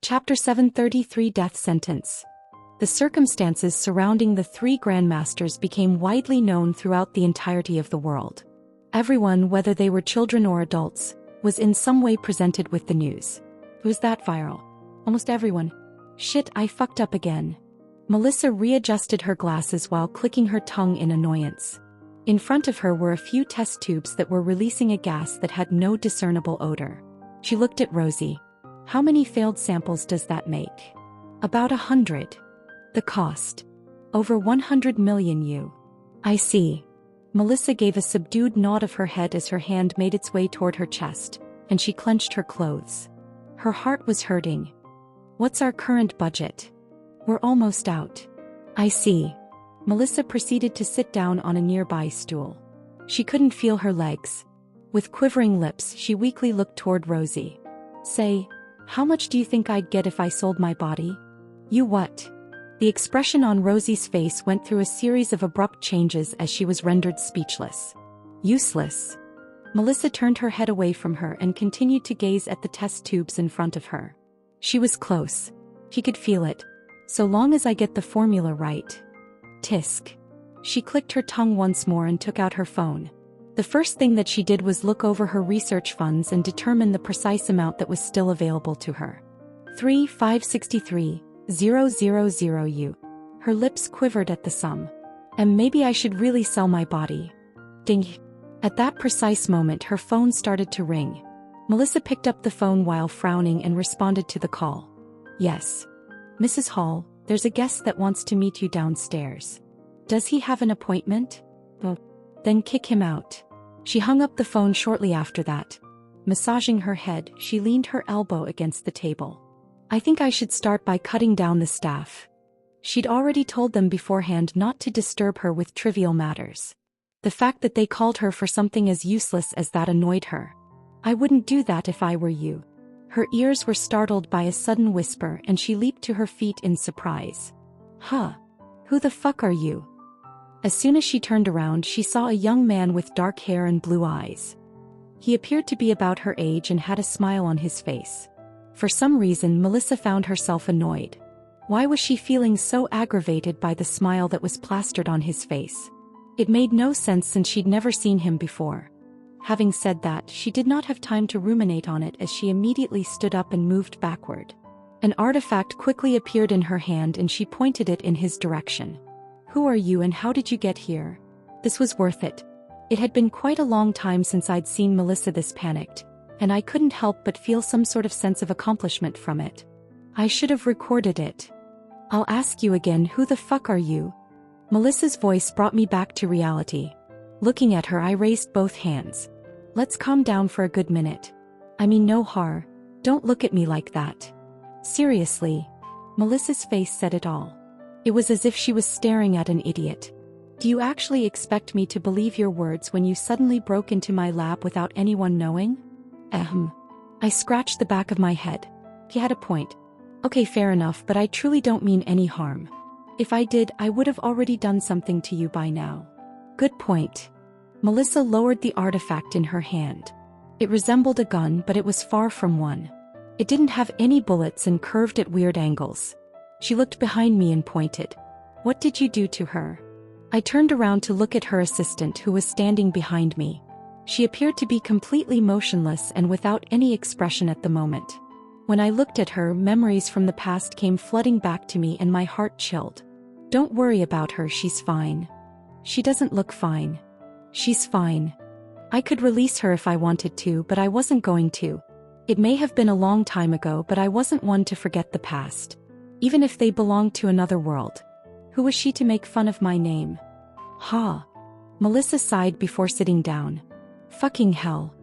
Chapter 733 Death Sentence. The circumstances surrounding the three grandmasters became widely known throughout the entirety of the world. Everyone, whether they were children or adults, was in some way presented with the news. Was that viral? Almost everyone. Shit, I fucked up again. Melissa readjusted her glasses while clicking her tongue in annoyance. In front of her were a few test tubes that were releasing a gas that had no discernible odor. She looked at Rosie. How many failed samples does that make? About 100. The cost? Over 100 million U. I see. Melissa gave a subdued nod of her head as her hand made its way toward her chest, and she clenched her clothes. Her heart was hurting. What's our current budget? We're almost out. I see. Melissa proceeded to sit down on a nearby stool. She couldn't feel her legs. With quivering lips, she weakly looked toward Rosie. Say, how much do you think I'd get if I sold my body? You what? The expression on Rosie's face went through a series of abrupt changes as she was rendered speechless. Useless. Melissa turned her head away from her and continued to gaze at the test tubes in front of her. She was close. She could feel it. So long as I get the formula right. Tisk. She clicked her tongue once more and took out her phone. The first thing that she did was look over her research funds and determine the precise amount that was still available to her. 3,563,000 U. Her lips quivered at the sum. And maybe I should really sell my body. Ding. At that precise moment her phone started to ring. Melissa picked up the phone while frowning and responded to the call. Yes. Mrs. Hall, there's a guest that wants to meet you downstairs. Does he have an appointment? Oh. Then kick him out. She hung up the phone shortly after that. Massaging her head, she leaned her elbow against the table. I think I should start by cutting down the staff. She'd already told them beforehand not to disturb her with trivial matters. The fact that they called her for something as useless as that annoyed her. I wouldn't do that if I were you. Her ears were startled by a sudden whisper and she leaped to her feet in surprise. Huh? Who the fuck are you? As soon as she turned around, she saw a young man with dark hair and blue eyes. He appeared to be about her age and had a smile on his face. For some reason, Melissa found herself annoyed. Why was she feeling so aggravated by the smile that was plastered on his face? It made no sense since she'd never seen him before. Having said that, she did not have time to ruminate on it as she immediately stood up and moved backward. An artifact quickly appeared in her hand and she pointed it in his direction. Who are you and how did you get here? This was worth it. It had been quite a long time since I'd seen Melissa this panicked, and I couldn't help but feel some sort of sense of accomplishment from it. I should have recorded it. I'll ask you again, who the fuck are you? Melissa's voice brought me back to reality. Looking at her, I raised both hands. Let's calm down for a good minute. I mean no harm. Don't look at me like that. Seriously. Melissa's face said it all. It was as if she was staring at an idiot. Do you actually expect me to believe your words when you suddenly broke into my lab without anyone knowing? I scratched the back of my head. He had a point. Okay, fair enough, but I truly don't mean any harm. If I did, I would have already done something to you by now. Good point. Melissa lowered the artifact in her hand. It resembled a gun, but it was far from one. It didn't have any bullets and curved at weird angles. She looked behind me and pointed. What did you do to her? I turned around to look at her assistant who was standing behind me. She appeared to be completely motionless and without any expression at the moment. When I looked at her, memories from the past came flooding back to me and my heart chilled. Don't worry about her, she's fine. She doesn't look fine. She's fine. I could release her if I wanted to, but I wasn't going to. It may have been a long time ago, but I wasn't one to forget the past. Even if they belonged to another world. Who was she to make fun of my name? Ha. Melissa sighed before sitting down. Fucking hell.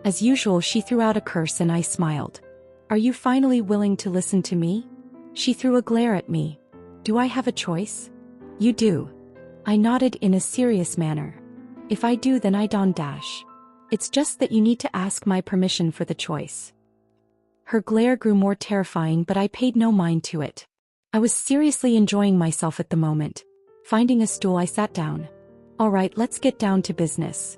As usual, she threw out a curse and I smiled. Are you finally willing to listen to me? She threw a glare at me. Do I have a choice? You do. I nodded in a serious manner. If I do, then I don't dash. It's just that you need to ask my permission for the choice. Her glare grew more terrifying, but I paid no mind to it. I was seriously enjoying myself at the moment. Finding a stool, I sat down. All right, let's get down to business.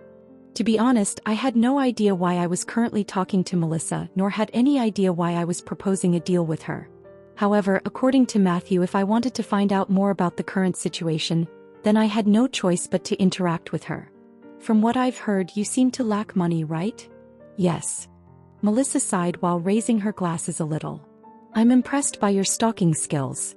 To be honest, I had no idea why I was currently talking to Melissa, nor had any idea why I was proposing a deal with her. However, according to Matthew, if I wanted to find out more about the current situation, then I had no choice but to interact with her. From what I've heard, you seem to lack money, right? Yes. Melissa sighed while raising her glasses a little. I'm impressed by your stalking skills.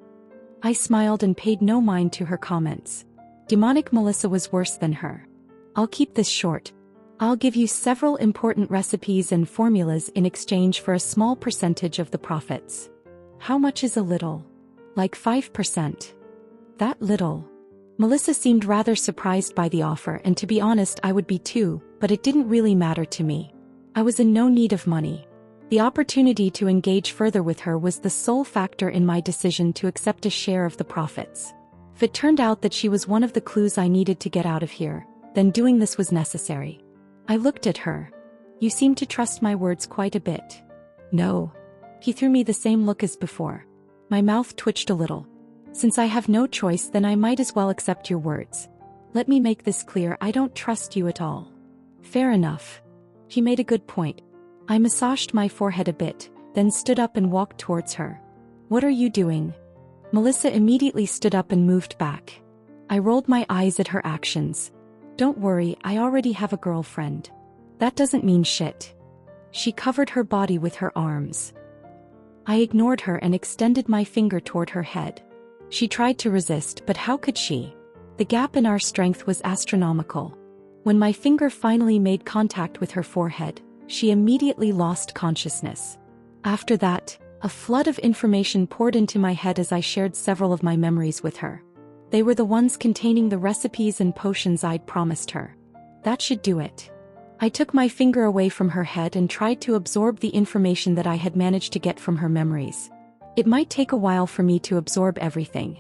I smiled and paid no mind to her comments. Demonic Melissa was worse than her. I'll keep this short. I'll give you several important recipes and formulas in exchange for a small percentage of the profits. How much is a little? Like 5%. That little? Melissa seemed rather surprised by the offer, and to be honest, I would be too, but it didn't really matter to me. I was in no need of money. The opportunity to engage further with her was the sole factor in my decision to accept a share of the profits. If it turned out that she was one of the clues I needed to get out of here, then doing this was necessary. I looked at her. You seem to trust my words quite a bit. No. He threw me the same look as before. My mouth twitched a little. Since I have no choice, then I might as well accept your words. Let me make this clear, I don't trust you at all. Fair enough. He made a good point. I massaged my forehead a bit, then stood up and walked towards her. What are you doing? Melissa immediately stood up and moved back. I rolled my eyes at her actions. Don't worry, I already have a girlfriend. That doesn't mean shit. She covered her body with her arms. I ignored her and extended my finger toward her head. She tried to resist, but how could she? The gap in our strength was astronomical. When my finger finally made contact with her forehead, she immediately lost consciousness. After that, a flood of information poured into my head as I shared several of my memories with her. They were the ones containing the recipes and potions I'd promised her. That should do it. I took my finger away from her head and tried to absorb the information that I had managed to get from her memories. It might take a while for me to absorb everything.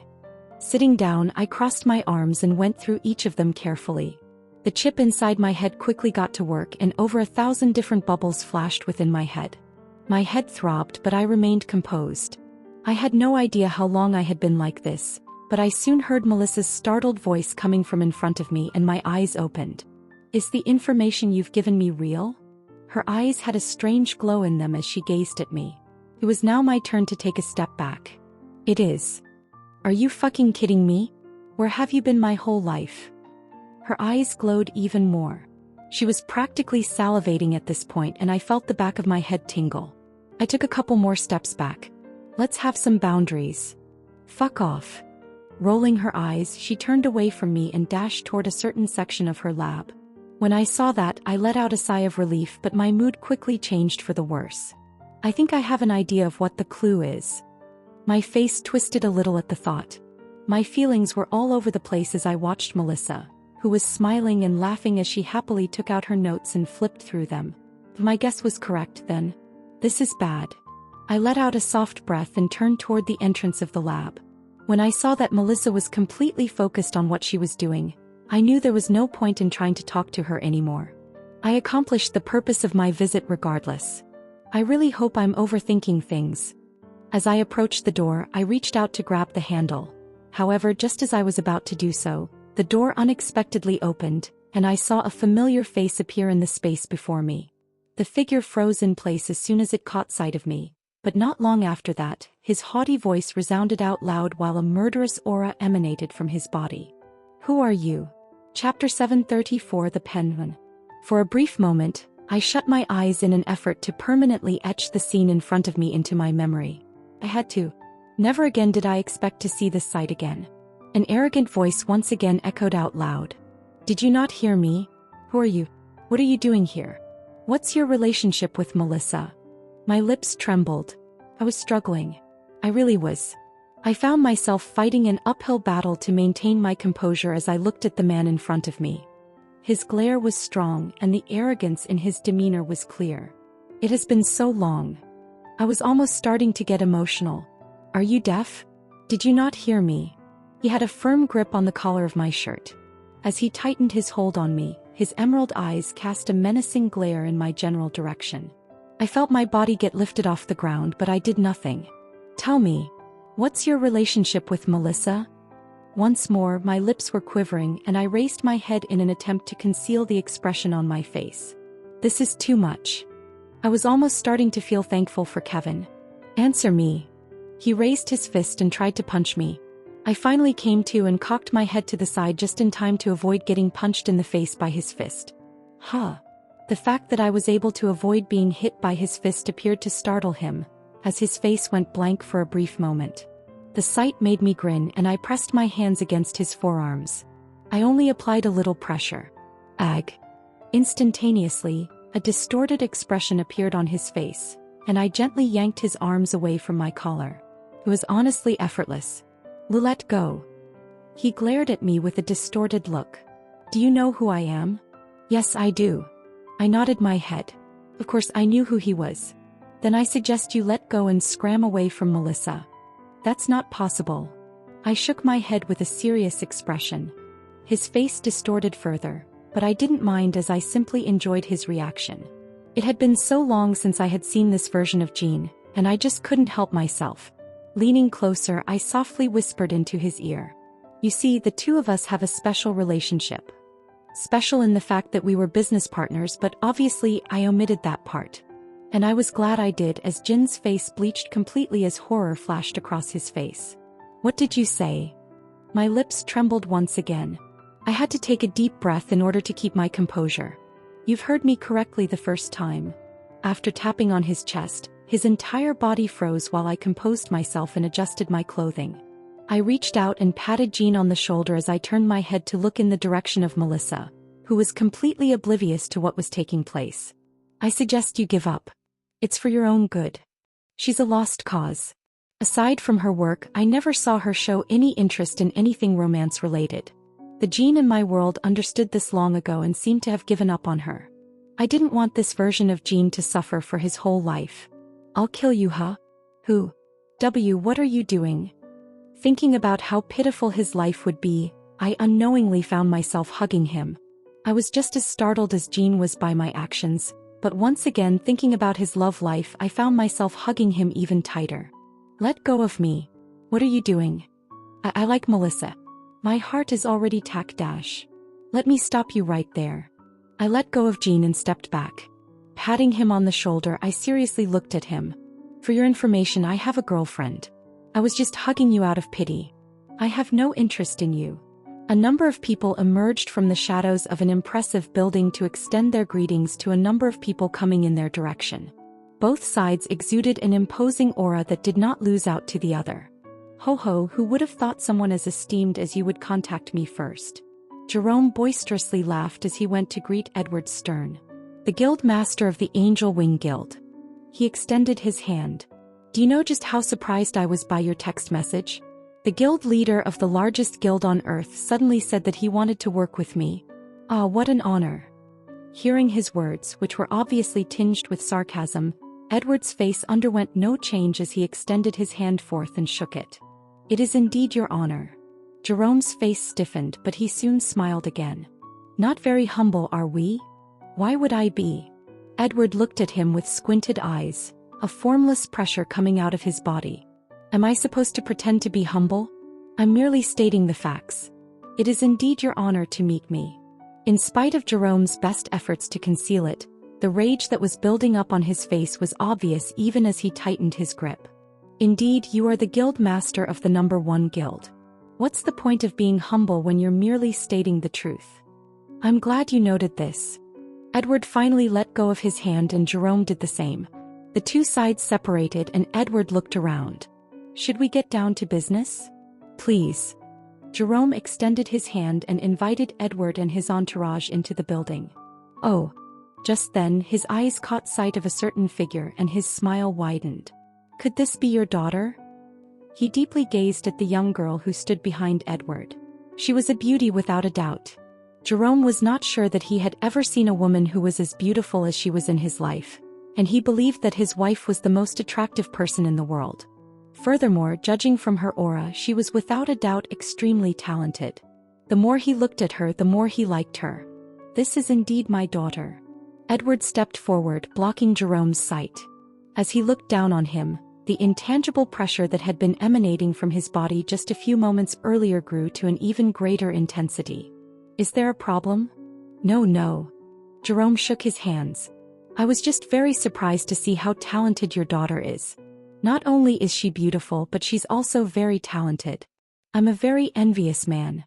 Sitting down, I crossed my arms and went through each of them carefully. The chip inside my head quickly got to work, and over 1,000 different bubbles flashed within my head. My head throbbed, but I remained composed. I had no idea how long I had been like this, but I soon heard Melissa's startled voice coming from in front of me, and my eyes opened. Is the information you've given me real? Her eyes had a strange glow in them as she gazed at me. It was now my turn to take a step back. It is. Are you fucking kidding me? Where have you been my whole life? Her eyes glowed even more. She was practically salivating at this point, and I felt the back of my head tingle. I took a couple more steps back. Let's have some boundaries. Fuck off. Rolling her eyes, she turned away from me and dashed toward a certain section of her lab. When I saw that, I let out a sigh of relief, but my mood quickly changed for the worse. I think I have an idea of what the clue is. My face twisted a little at the thought. My feelings were all over the place as I watched Melissa, who was smiling and laughing as she happily took out her notes and flipped through them. My guess was correct then. This is bad. I let out a soft breath and turned toward the entrance of the lab. When I saw that Melissa was completely focused on what she was doing, I knew there was no point in trying to talk to her anymore. I accomplished the purpose of my visit regardless. I really hope I'm overthinking things. As I approached the door, I reached out to grab the handle. However, just as I was about to do so, the door unexpectedly opened, and I saw a familiar face appear in the space before me. The figure froze in place as soon as it caught sight of me, but not long after that, his haughty voice resounded out loud while a murderous aura emanated from his body. Who are you? Chapter 734, The Penguin. For a brief moment, I shut my eyes in an effort to permanently etch the scene in front of me into my memory. I had to. Never again did I expect to see this sight again. An arrogant voice once again echoed out loud. Did you not hear me? Who are you? What are you doing here? What's your relationship with Melissa? My lips trembled. I was struggling. I really was. I found myself fighting an uphill battle to maintain my composure as I looked at the man in front of me. His glare was strong, and the arrogance in his demeanor was clear. It has been so long. I was almost starting to get emotional. Are you deaf? Did you not hear me? He had a firm grip on the collar of my shirt. As he tightened his hold on me, his emerald eyes cast a menacing glare in my general direction. I felt my body get lifted off the ground, but I did nothing. Tell me, what's your relationship with Melissa? Once more, my lips were quivering, and I raised my head in an attempt to conceal the expression on my face. This is too much. I was almost starting to feel thankful for Kevin. Answer me. He raised his fist and tried to punch me. I finally came to and cocked my head to the side just in time to avoid getting punched in the face by his fist. Huh. The fact that I was able to avoid being hit by his fist appeared to startle him, as his face went blank for a brief moment. The sight made me grin and I pressed my hands against his forearms. I only applied a little pressure. Ag. Instantaneously, a distorted expression appeared on his face, and I gently yanked his arms away from my collar. It was honestly effortless. Let go. He glared at me with a distorted look. Do you know who I am? Yes, I do. I nodded my head. Of course I knew who he was. Then I suggest you let go and scram away from Melissa. That's not possible. I shook my head with a serious expression. His face distorted further, but I didn't mind as I simply enjoyed his reaction. It had been so long since I had seen this version of Jean, and I just couldn't help myself. Leaning closer, I softly whispered into his ear. You see, the two of us have a special relationship. Special in the fact that we were business partners, but obviously I omitted that part. And I was glad I did, as Jin's face bleached completely as horror flashed across his face. What did you say? My lips trembled once again. I had to take a deep breath in order to keep my composure. You've heard me correctly the first time. After tapping on his chest, his entire body froze while I composed myself and adjusted my clothing. I reached out and patted Jean on the shoulder as I turned my head to look in the direction of Melissa, who was completely oblivious to what was taking place. I suggest you give up. It's for your own good. She's a lost cause. Aside from her work, I never saw her show any interest in anything romance-related. The Jean in my world understood this long ago and seemed to have given up on her. I didn't want this version of Jean to suffer for his whole life. I'll kill you, huh? Who? What are you doing? Thinking about how pitiful his life would be, I unknowingly found myself hugging him. I was just as startled as Jean was by my actions, but once again thinking about his love life, I found myself hugging him even tighter. Let go of me. What are you doing? I like Melissa. My heart is already tack dash. Let me stop you right there. I let go of Jean and stepped back. Patting him on the shoulder, I seriously looked at him. For your information, I have a girlfriend. I was just hugging you out of pity. I have no interest in you. A number of people emerged from the shadows of an impressive building to extend their greetings to a number of people coming in their direction. Both sides exuded an imposing aura that did not lose out to the other. Ho ho, who would have thought someone as esteemed as you would contact me first? Jerome boisterously laughed as he went to greet Edward Stern, the guild master of the Angel Wing Guild. He extended his hand. Do you know just how surprised I was by your text message? The guild leader of the largest guild on Earth suddenly said that he wanted to work with me. Ah, what an honor. Hearing his words, which were obviously tinged with sarcasm, Edward's face underwent no change as he extended his hand forth and shook it. It is indeed your honor. Jerome's face stiffened, but he soon smiled again. Not very humble, are we? Why would I be? Edward looked at him with squinted eyes, a formless pressure coming out of his body. Am I supposed to pretend to be humble? I'm merely stating the facts. It is indeed your honor to meet me. In spite of Jerome's best efforts to conceal it, the rage that was building up on his face was obvious even as he tightened his grip. Indeed, you are the guild master of the number 1 guild. What's the point of being humble when you're merely stating the truth? I'm glad you noted this. Edward finally let go of his hand and Jerome did the same. The two sides separated and Edward looked around. Should we get down to business? Please. Jerome extended his hand and invited Edward and his entourage into the building. Oh. Just then, his eyes caught sight of a certain figure and his smile widened. Could this be your daughter? He deeply gazed at the young girl who stood behind Edward. She was a beauty without a doubt. Jerome was not sure that he had ever seen a woman who was as beautiful as she was in his life, and he believed that his wife was the most attractive person in the world. Furthermore, judging from her aura, she was without a doubt extremely talented. The more he looked at her, the more he liked her. This is indeed my daughter. Edward stepped forward, blocking Jerome's sight. As he looked down on him, the intangible pressure that had been emanating from his body just a few moments earlier grew to an even greater intensity. Is there a problem? No. Jerome shook his hands. I was just very surprised to see how talented your daughter is. Not only is she beautiful but she's also very talented. I'm a very envious man."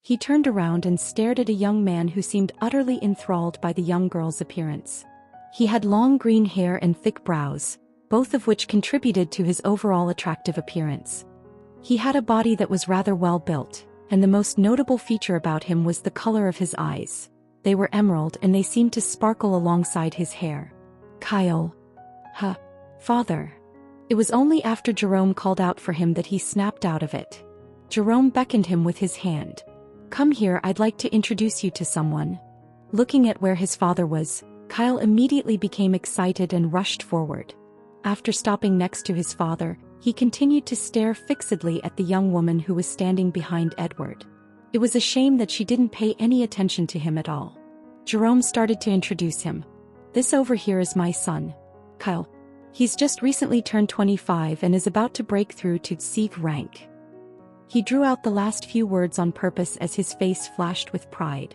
He turned around and stared at a young man who seemed utterly enthralled by the young girl's appearance. He had long green hair and thick brows, both of which contributed to his overall attractive appearance. He had a body that was rather well built, and the most notable feature about him was the color of his eyes. They were emerald and they seemed to sparkle alongside his hair. "Kyle." "Huh. Father." It was only after Jerome called out for him that he snapped out of it. Jerome beckoned him with his hand. "Come here, I'd like to introduce you to someone." Looking at where his father was, Kyle immediately became excited and rushed forward. After stopping next to his father, he continued to stare fixedly at the young woman who was standing behind Edward. It was a shame that she didn't pay any attention to him at all. Jerome started to introduce him. "This over here is my son, Kyle. He's just recently turned 25 and is about to break through to Sieg rank." He drew out the last few words on purpose as his face flashed with pride.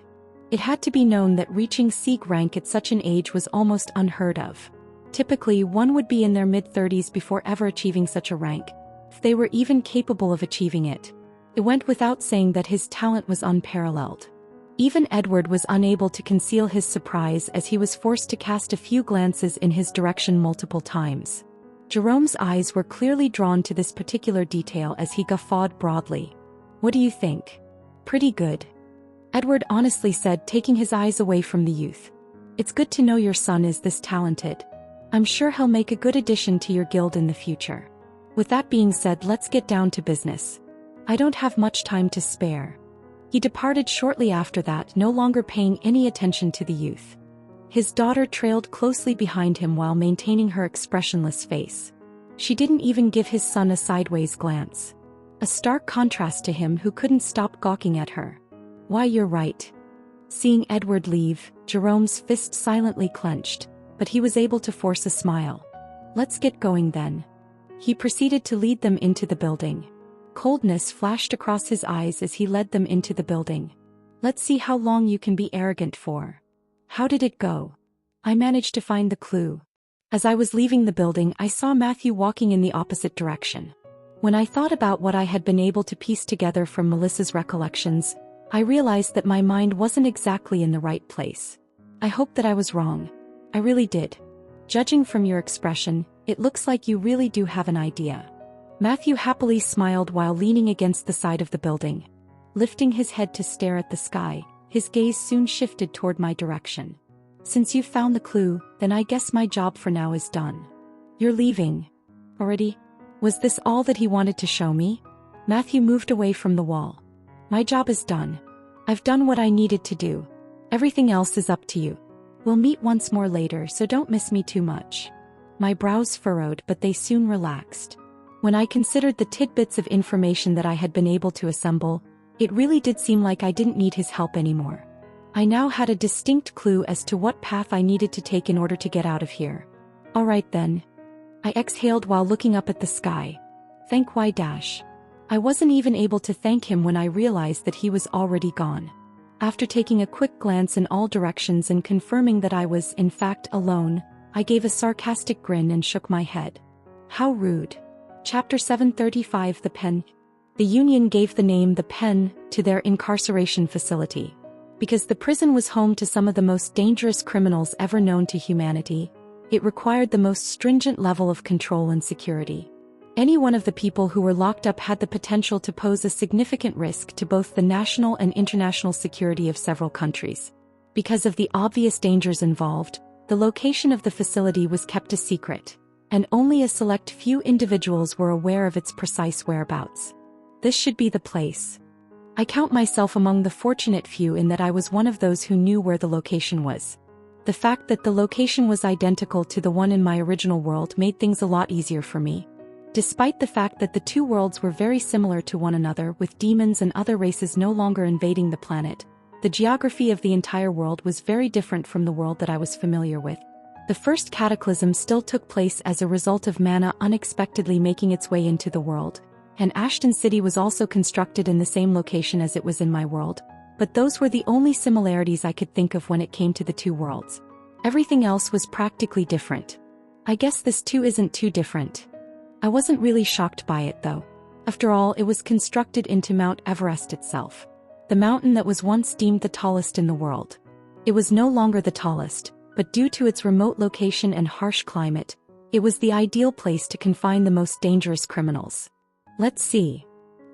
It had to be known that reaching Sieg rank at such an age was almost unheard of. Typically, one would be in their mid-30s before ever achieving such a rank, if they were even capable of achieving it. It went without saying that his talent was unparalleled. Even Edward was unable to conceal his surprise as he was forced to cast a few glances in his direction multiple times. Jerome's eyes were clearly drawn to this particular detail as he guffawed broadly. "What do you think?" "Pretty good," Edward honestly said, taking his eyes away from the youth. "It's good to know your son is this talented. I'm sure he'll make a good addition to your guild in the future. With that being said, let's get down to business. I don't have much time to spare." He departed shortly after that, no longer paying any attention to the youth. His daughter trailed closely behind him while maintaining her expressionless face. She didn't even give his son a sideways glance. A stark contrast to him, who couldn't stop gawking at her. "Why, you're right." Seeing Edward leave, Jerome's fist silently clenched, but he was able to force a smile. "Let's get going then." He proceeded to lead them into the building. Coldness flashed across his eyes as he led them into the building. "Let's see how long you can be arrogant for." "How did it go?" "I managed to find the clue. As I was leaving the building, I saw Matthew walking in the opposite direction. When I thought about what I had been able to piece together from Melissa's recollections, I realized that my mind wasn't exactly in the right place. I hope that I was wrong. I really did. Judging from your expression, it looks like you really do have an idea." Matthew happily smiled while leaning against the side of the building. Lifting his head to stare at the sky, his gaze soon shifted toward my direction. "Since you've found the clue, then I guess my job for now is done." "You're leaving already?" Was this all that he wanted to show me? Matthew moved away from the wall. "My job is done. I've done what I needed to do. Everything else is up to you. We'll meet once more later, so don't miss me too much." My brows furrowed, but they soon relaxed. When I considered the tidbits of information that I had been able to assemble, it really did seem like I didn't need his help anymore. I now had a distinct clue as to what path I needed to take in order to get out of here. "All right then." I exhaled while looking up at the sky. "Thank Y dash." I wasn't even able to thank him when I realized that he was already gone. After taking a quick glance in all directions and confirming that I was, in fact, alone, I gave a sarcastic grin and shook my head. How rude. Chapter 735. The Pen. The Union gave the name The Pen to their incarceration facility. Because the prison was home to some of the most dangerous criminals ever known to humanity, it required the most stringent level of control and security. Any one of the people who were locked up had the potential to pose a significant risk to both the national and international security of several countries. Because of the obvious dangers involved, the location of the facility was kept a secret, and only a select few individuals were aware of its precise whereabouts. This should be the place. I count myself among the fortunate few in that I was one of those who knew where the location was. The fact that the location was identical to the one in my original world made things a lot easier for me. Despite the fact that the two worlds were very similar to one another, with demons and other races no longer invading the planet, the geography of the entire world was very different from the world that I was familiar with. The first cataclysm still took place as a result of mana unexpectedly making its way into the world, and Ashton City was also constructed in the same location as it was in my world, but those were the only similarities I could think of when it came to the two worlds. Everything else was practically different. I guess this too isn't too different. I wasn't really shocked by it though. After all, it was constructed into Mount Everest itself. The mountain that was once deemed the tallest in the world. It was no longer the tallest, but due to its remote location and harsh climate, it was the ideal place to confine the most dangerous criminals. Let's see.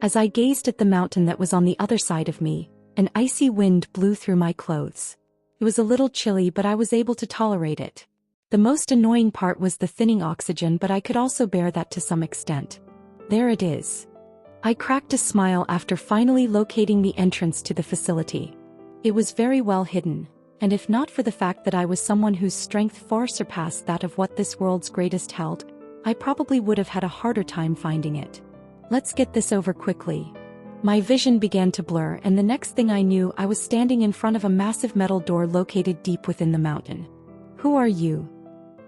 As I gazed at the mountain that was on the other side of me, an icy wind blew through my clothes. It was a little chilly, but I was able to tolerate it. The most annoying part was the thinning oxygen, but I could also bear that to some extent. There it is. I cracked a smile after finally locating the entrance to the facility. It was very well hidden, and if not for the fact that I was someone whose strength far surpassed that of what this world's greatest held, I probably would have had a harder time finding it. Let's get this over quickly. My vision began to blur, and the next thing I knew, I was standing in front of a massive metal door located deep within the mountain. Who are you?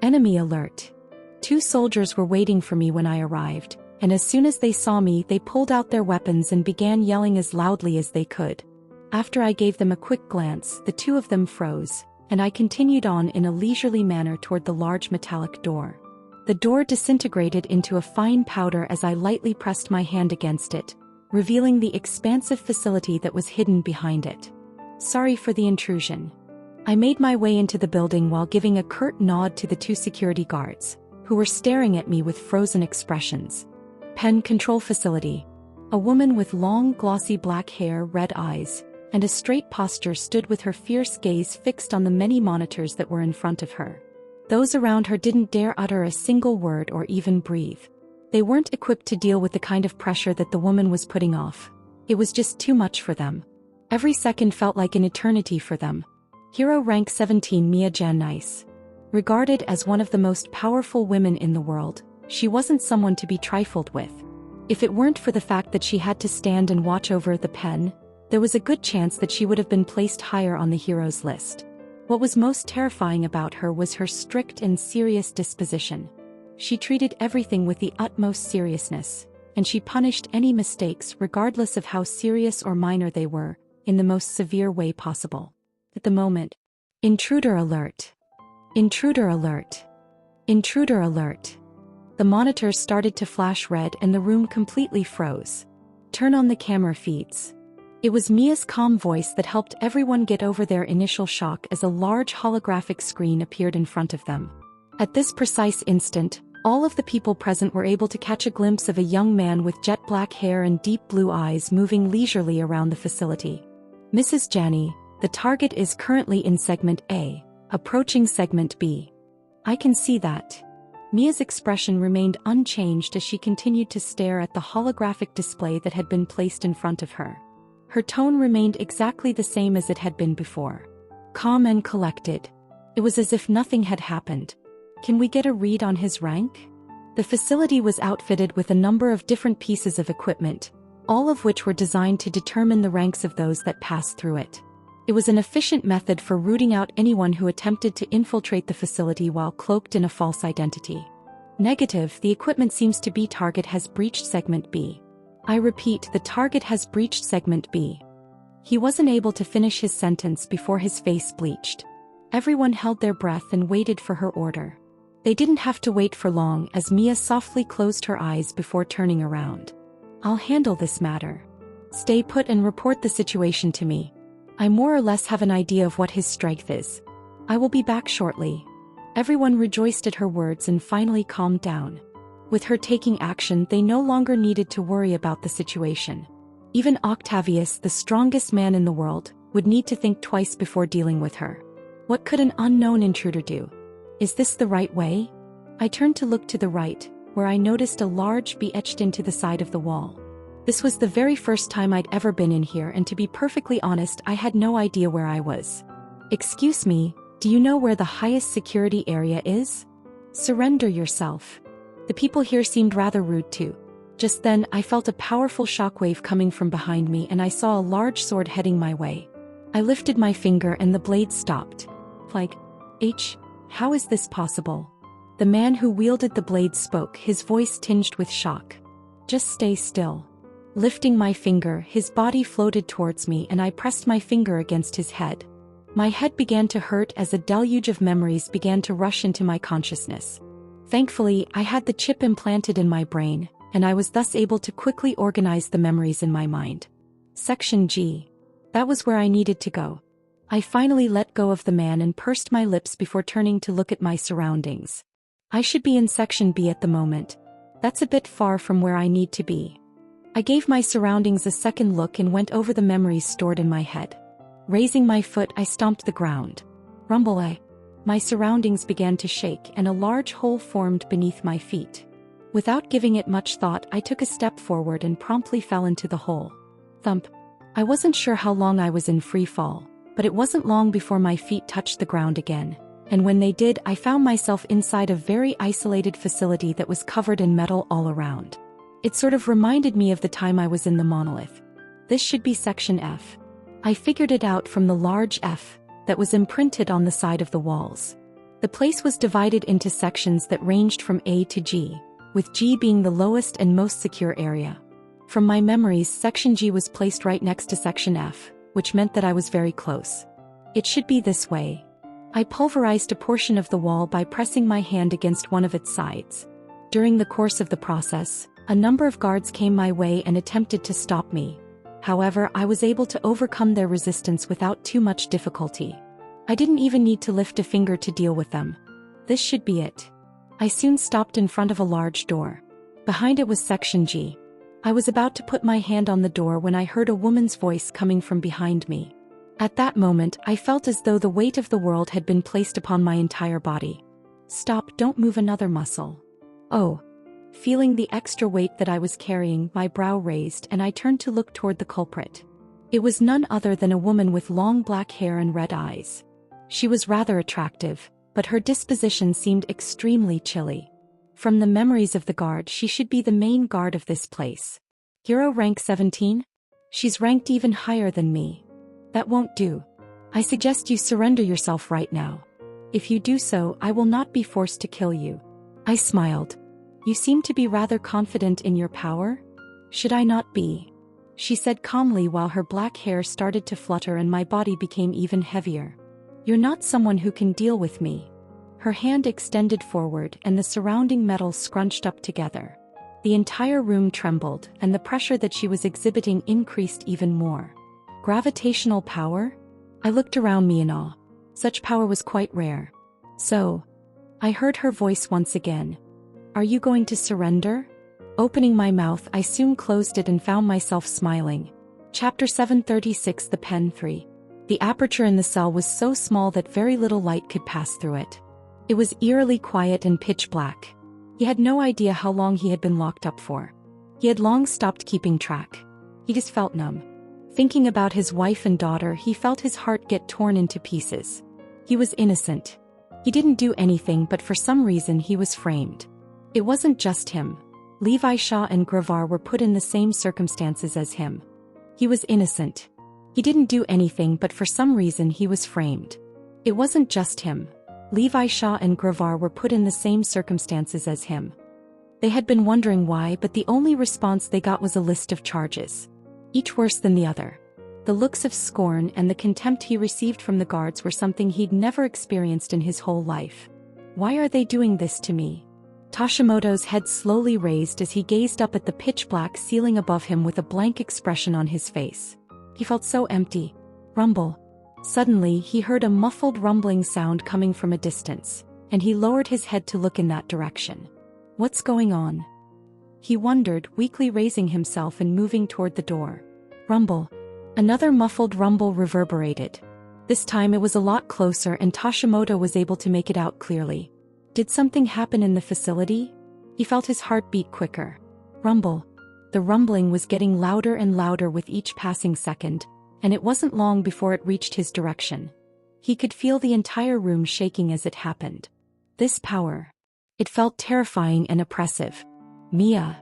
Enemy alert. 2 soldiers were waiting for me when I arrived, and as soon as they saw me, they pulled out their weapons and began yelling as loudly as they could. After I gave them a quick glance, the 2 of them froze, and I continued on in a leisurely manner toward the large metallic door. The door disintegrated into a fine powder as I lightly pressed my hand against it, revealing the expansive facility that was hidden behind it. Sorry for the intrusion. I made my way into the building while giving a curt nod to the 2 security guards, who were staring at me with frozen expressions. Pen control facility. A woman with long, glossy black hair, red eyes, and a straight posture stood with her fierce gaze fixed on the many monitors that were in front of her. Those around her didn't dare utter a single word or even breathe. They weren't equipped to deal with the kind of pressure that the woman was putting off. It was just too much for them. Every second felt like an eternity for them. Hero rank 17 Mia Janice. Regarded as one of the most powerful women in the world, she wasn't someone to be trifled with. If it weren't for the fact that she had to stand and watch over the pen, there was a good chance that she would have been placed higher on the heroes list. What was most terrifying about her was her strict and serious disposition. She treated everything with the utmost seriousness, and she punished any mistakes, regardless of how serious or minor they were, in the most severe way possible. At the moment, intruder alert. Intruder alert. Intruder alert. The monitors started to flash red and the room completely froze. Turn on the camera feeds. It was Mia's calm voice that helped everyone get over their initial shock as a large holographic screen appeared in front of them. At this precise instant, all of the people present were able to catch a glimpse of a young man with jet black hair and deep blue eyes moving leisurely around the facility. Mrs. Janney, the target is currently in segment A, approaching segment B. I can see that. Mia's expression remained unchanged as she continued to stare at the holographic display that had been placed in front of her. Her tone remained exactly the same as it had been before. Calm and collected. It was as if nothing had happened. Can we get a read on his rank? The facility was outfitted with a number of different pieces of equipment, all of which were designed to determine the ranks of those that passed through it. It was an efficient method for rooting out anyone who attempted to infiltrate the facility while cloaked in a false identity. Negative, the equipment seems to be target has breached segment B. I repeat, the target has breached segment B. He wasn't able to finish his sentence before his face bleached. Everyone held their breath and waited for her order. They didn't have to wait for long as Mia softly closed her eyes before turning around. I'll handle this matter. Stay put and report the situation to me. I more or less have an idea of what his strength is. I will be back shortly. Everyone rejoiced at her words and finally calmed down. With her taking action, they no longer needed to worry about the situation. Even Octavius, the strongest man in the world, would need to think twice before dealing with her. What could an unknown intruder do? Is this the right way? I turned to look to the right, where I noticed a large B etched into the side of the wall. This was the very first time I'd ever been in here, and to be perfectly honest, I had no idea where I was. Excuse me, do you know where the highest security area is? Surrender yourself. The people here seemed rather rude too. Just then, I felt a powerful shockwave coming from behind me and I saw a large sword heading my way. I lifted my finger and the blade stopped. Like, how is this possible? The man who wielded the blade spoke, his voice tinged with shock. Just stay still. Lifting my finger, his body floated towards me and I pressed my finger against his head. My head began to hurt as a deluge of memories began to rush into my consciousness. Thankfully, I had the chip implanted in my brain, and I was thus able to quickly organize the memories in my mind. Section G. That was where I needed to go. I finally let go of the man and pursed my lips before turning to look at my surroundings. I should be in Section B at the moment. That's a bit far from where I need to be. I gave my surroundings a second look and went over the memories stored in my head. Raising my foot, I stomped the ground. Rumble. My surroundings began to shake and a large hole formed beneath my feet. Without giving it much thought, I took a step forward and promptly fell into the hole. Thump. I wasn't sure how long I was in free fall, but it wasn't long before my feet touched the ground again, and when they did, I found myself inside a very isolated facility that was covered in metal all around. It sort of reminded me of the time I was in the monolith. This should be Section F. I figured it out from the large F that was imprinted on the side of the walls. The place was divided into sections that ranged from A to G, with G being the lowest and most secure area. From my memories, Section G was placed right next to Section F, which meant that I was very close. It should be this way. I pulverized a portion of the wall by pressing my hand against one of its sides. During the course of the process, a number of guards came my way and attempted to stop me. However, I was able to overcome their resistance without too much difficulty. I didn't even need to lift a finger to deal with them. This should be it. I soon stopped in front of a large door. Behind it was Section G. I was about to put my hand on the door when I heard a woman's voice coming from behind me. At that moment, I felt as though the weight of the world had been placed upon my entire body. Stop, don't move another muscle. Oh. Feeling the extra weight that I was carrying, my brow raised and I turned to look toward the culprit. It was none other than a woman with long black hair and red eyes. She was rather attractive, but her disposition seemed extremely chilly. From the memories of the guard, she should be the main guard of this place. Hero rank 17? She's ranked even higher than me. That won't do. I suggest you surrender yourself right now. If you do so, I will not be forced to kill you. I smiled. You seem to be rather confident in your power? Should I not be? She said calmly while her black hair started to flutter and my body became even heavier. You're not someone who can deal with me. Her hand extended forward and the surrounding metal scrunched up together. The entire room trembled and the pressure that she was exhibiting increased even more. Gravitational power? I looked around me in awe. Such power was quite rare. So, I heard her voice once again. Are you going to surrender? Opening my mouth, I soon closed it and found myself smiling. Chapter 736 The Pen 3. The aperture in the cell was so small that very little light could pass through it. It was eerily quiet and pitch black. He had no idea how long he had been locked up for. He had long stopped keeping track. He just felt numb. Thinking about his wife and daughter, he felt his heart get torn into pieces. He was innocent. He didn't do anything, but for some reason he was framed. It wasn't just him. Levi Shaw and Gravar were put in the same circumstances as him. He was innocent. He didn't do anything, but for some reason he was framed. It wasn't just him. Levi Shaw and Gravar were put in the same circumstances as him. They had been wondering why, but the only response they got was a list of charges. Each worse than the other. The looks of scorn and the contempt he received from the guards were something he'd never experienced in his whole life. Why are they doing this to me? Tashimoto's head slowly raised as he gazed up at the pitch-black ceiling above him with a blank expression on his face. He felt so empty. Rumble. Suddenly, he heard a muffled rumbling sound coming from a distance, and he lowered his head to look in that direction. What's going on? He wondered, weakly raising himself and moving toward the door. Rumble. Another muffled rumble reverberated. This time it was a lot closer and Tashimoto was able to make it out clearly. Did something happen in the facility? He felt his heart beat quicker. Rumble. The rumbling was getting louder and louder with each passing second, and it wasn't long before it reached his direction. He could feel the entire room shaking as it happened. This power. It felt terrifying and oppressive. Mia.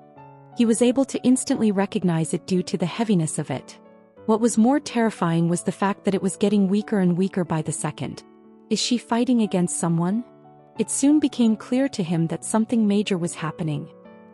He was able to instantly recognize it due to the heaviness of it. What was more terrifying was the fact that it was getting weaker and weaker by the second. Is she fighting against someone? It soon became clear to him that something major was happening.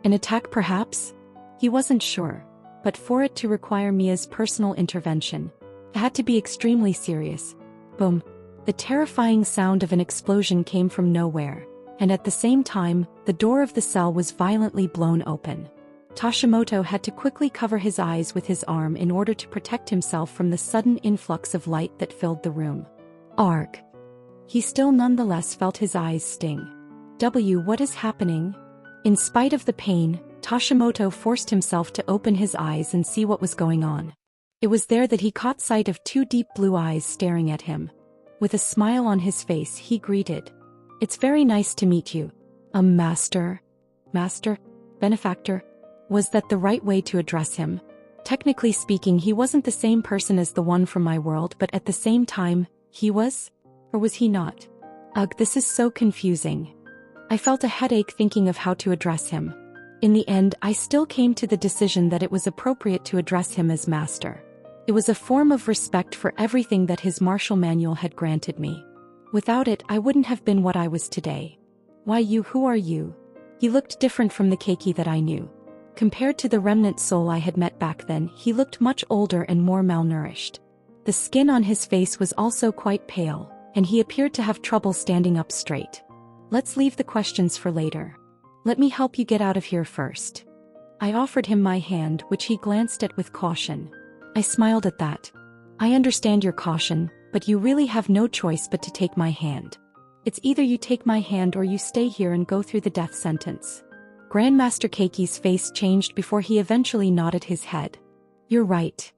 An attack perhaps? He wasn't sure, but for it to require Mia's personal intervention, it had to be extremely serious. Boom. The terrifying sound of an explosion came from nowhere, and at the same time, the door of the cell was violently blown open. Toshimoto had to quickly cover his eyes with his arm in order to protect himself from the sudden influx of light that filled the room. Arg. He still nonetheless felt his eyes sting. What is happening? In spite of the pain, Toshimoto forced himself to open his eyes and see what was going on. It was there that he caught sight of two deep blue eyes staring at him. With a smile on his face, he greeted. It's very nice to meet you. Master? Benefactor? Was that the right way to address him? Technically speaking, he wasn't the same person as the one from my world, but at the same time, he was? Or was he not? Ugh, this is so confusing. I felt a headache thinking of how to address him. In the end, I still came to the decision that it was appropriate to address him as master. It was a form of respect for everything that his martial manual had granted me. Without it, I wouldn't have been what I was today. Why you? Who are you? He looked different from the Keiki that I knew. Compared to the remnant soul I had met back then, he looked much older and more malnourished. The skin on his face was also quite pale, and he appeared to have trouble standing up straight. Let's leave the questions for later. Let me help you get out of here first. I offered him my hand, which he glanced at with caution. I smiled at that. I understand your caution, but you really have no choice but to take my hand. It's either you take my hand or you stay here and go through the death sentence. Grandmaster Keiki's face changed before he eventually nodded his head. You're right.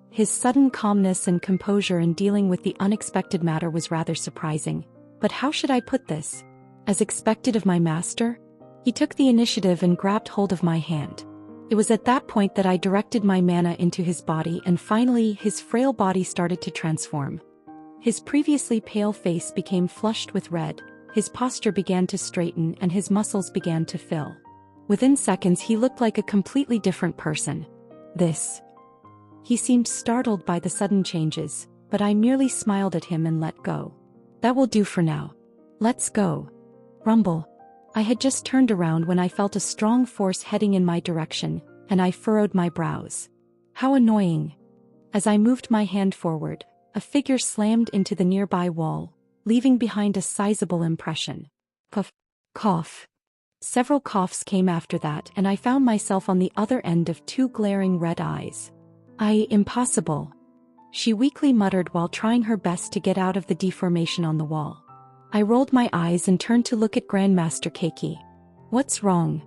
His sudden calmness and composure in dealing with the unexpected matter was rather surprising. But how should I put this? As expected of my master? He took the initiative and grabbed hold of my hand. It was at that point that I directed my mana into his body, and finally his frail body started to transform. His previously pale face became flushed with red, his posture began to straighten, and his muscles began to fill. Within seconds he looked like a completely different person. He seemed startled by the sudden changes, but I merely smiled at him and let go. That will do for now. Let's go. Rumble. I had just turned around when I felt a strong force heading in my direction, and I furrowed my brows. How annoying. As I moved my hand forward, a figure slammed into the nearby wall, leaving behind a sizable impression. Puff. Cough. Several coughs came after that, and I found myself on the other end of two glaring red eyes. Impossible. She weakly muttered while trying her best to get out of the deformation on the wall. I rolled my eyes and turned to look at Grandmaster Keiki. What's wrong?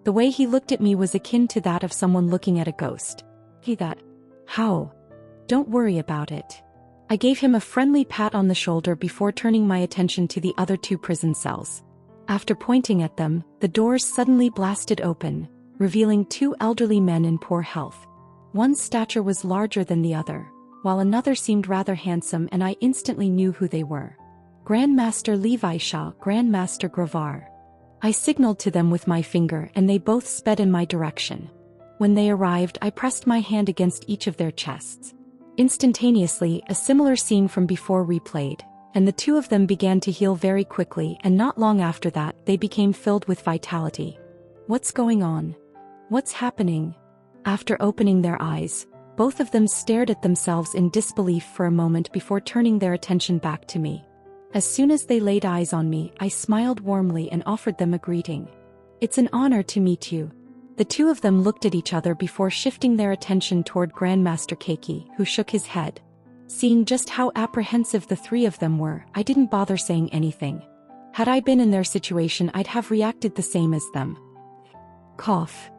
The way he looked at me was akin to that of someone looking at a ghost. How? Don't worry about it. I gave him a friendly pat on the shoulder before turning my attention to the other two prison cells. After pointing at them, the doors suddenly blasted open, revealing two elderly men in poor health. One's stature was larger than the other, while another seemed rather handsome, and I instantly knew who they were. Grandmaster Levi Shaw, Grandmaster Gravar. I signaled to them with my finger, and they both sped in my direction. When they arrived, I pressed my hand against each of their chests. Instantaneously, a similar scene from before replayed, and the two of them began to heal very quickly, and not long after that, they became filled with vitality. What's going on? What's happening? After opening their eyes, both of them stared at themselves in disbelief for a moment before turning their attention back to me. As soon as they laid eyes on me, I smiled warmly and offered them a greeting. It's an honor to meet you. The two of them looked at each other before shifting their attention toward Grandmaster Keiki, who shook his head. Seeing just how apprehensive the three of them were, I didn't bother saying anything. Had I been in their situation, I'd have reacted the same as them. Cough.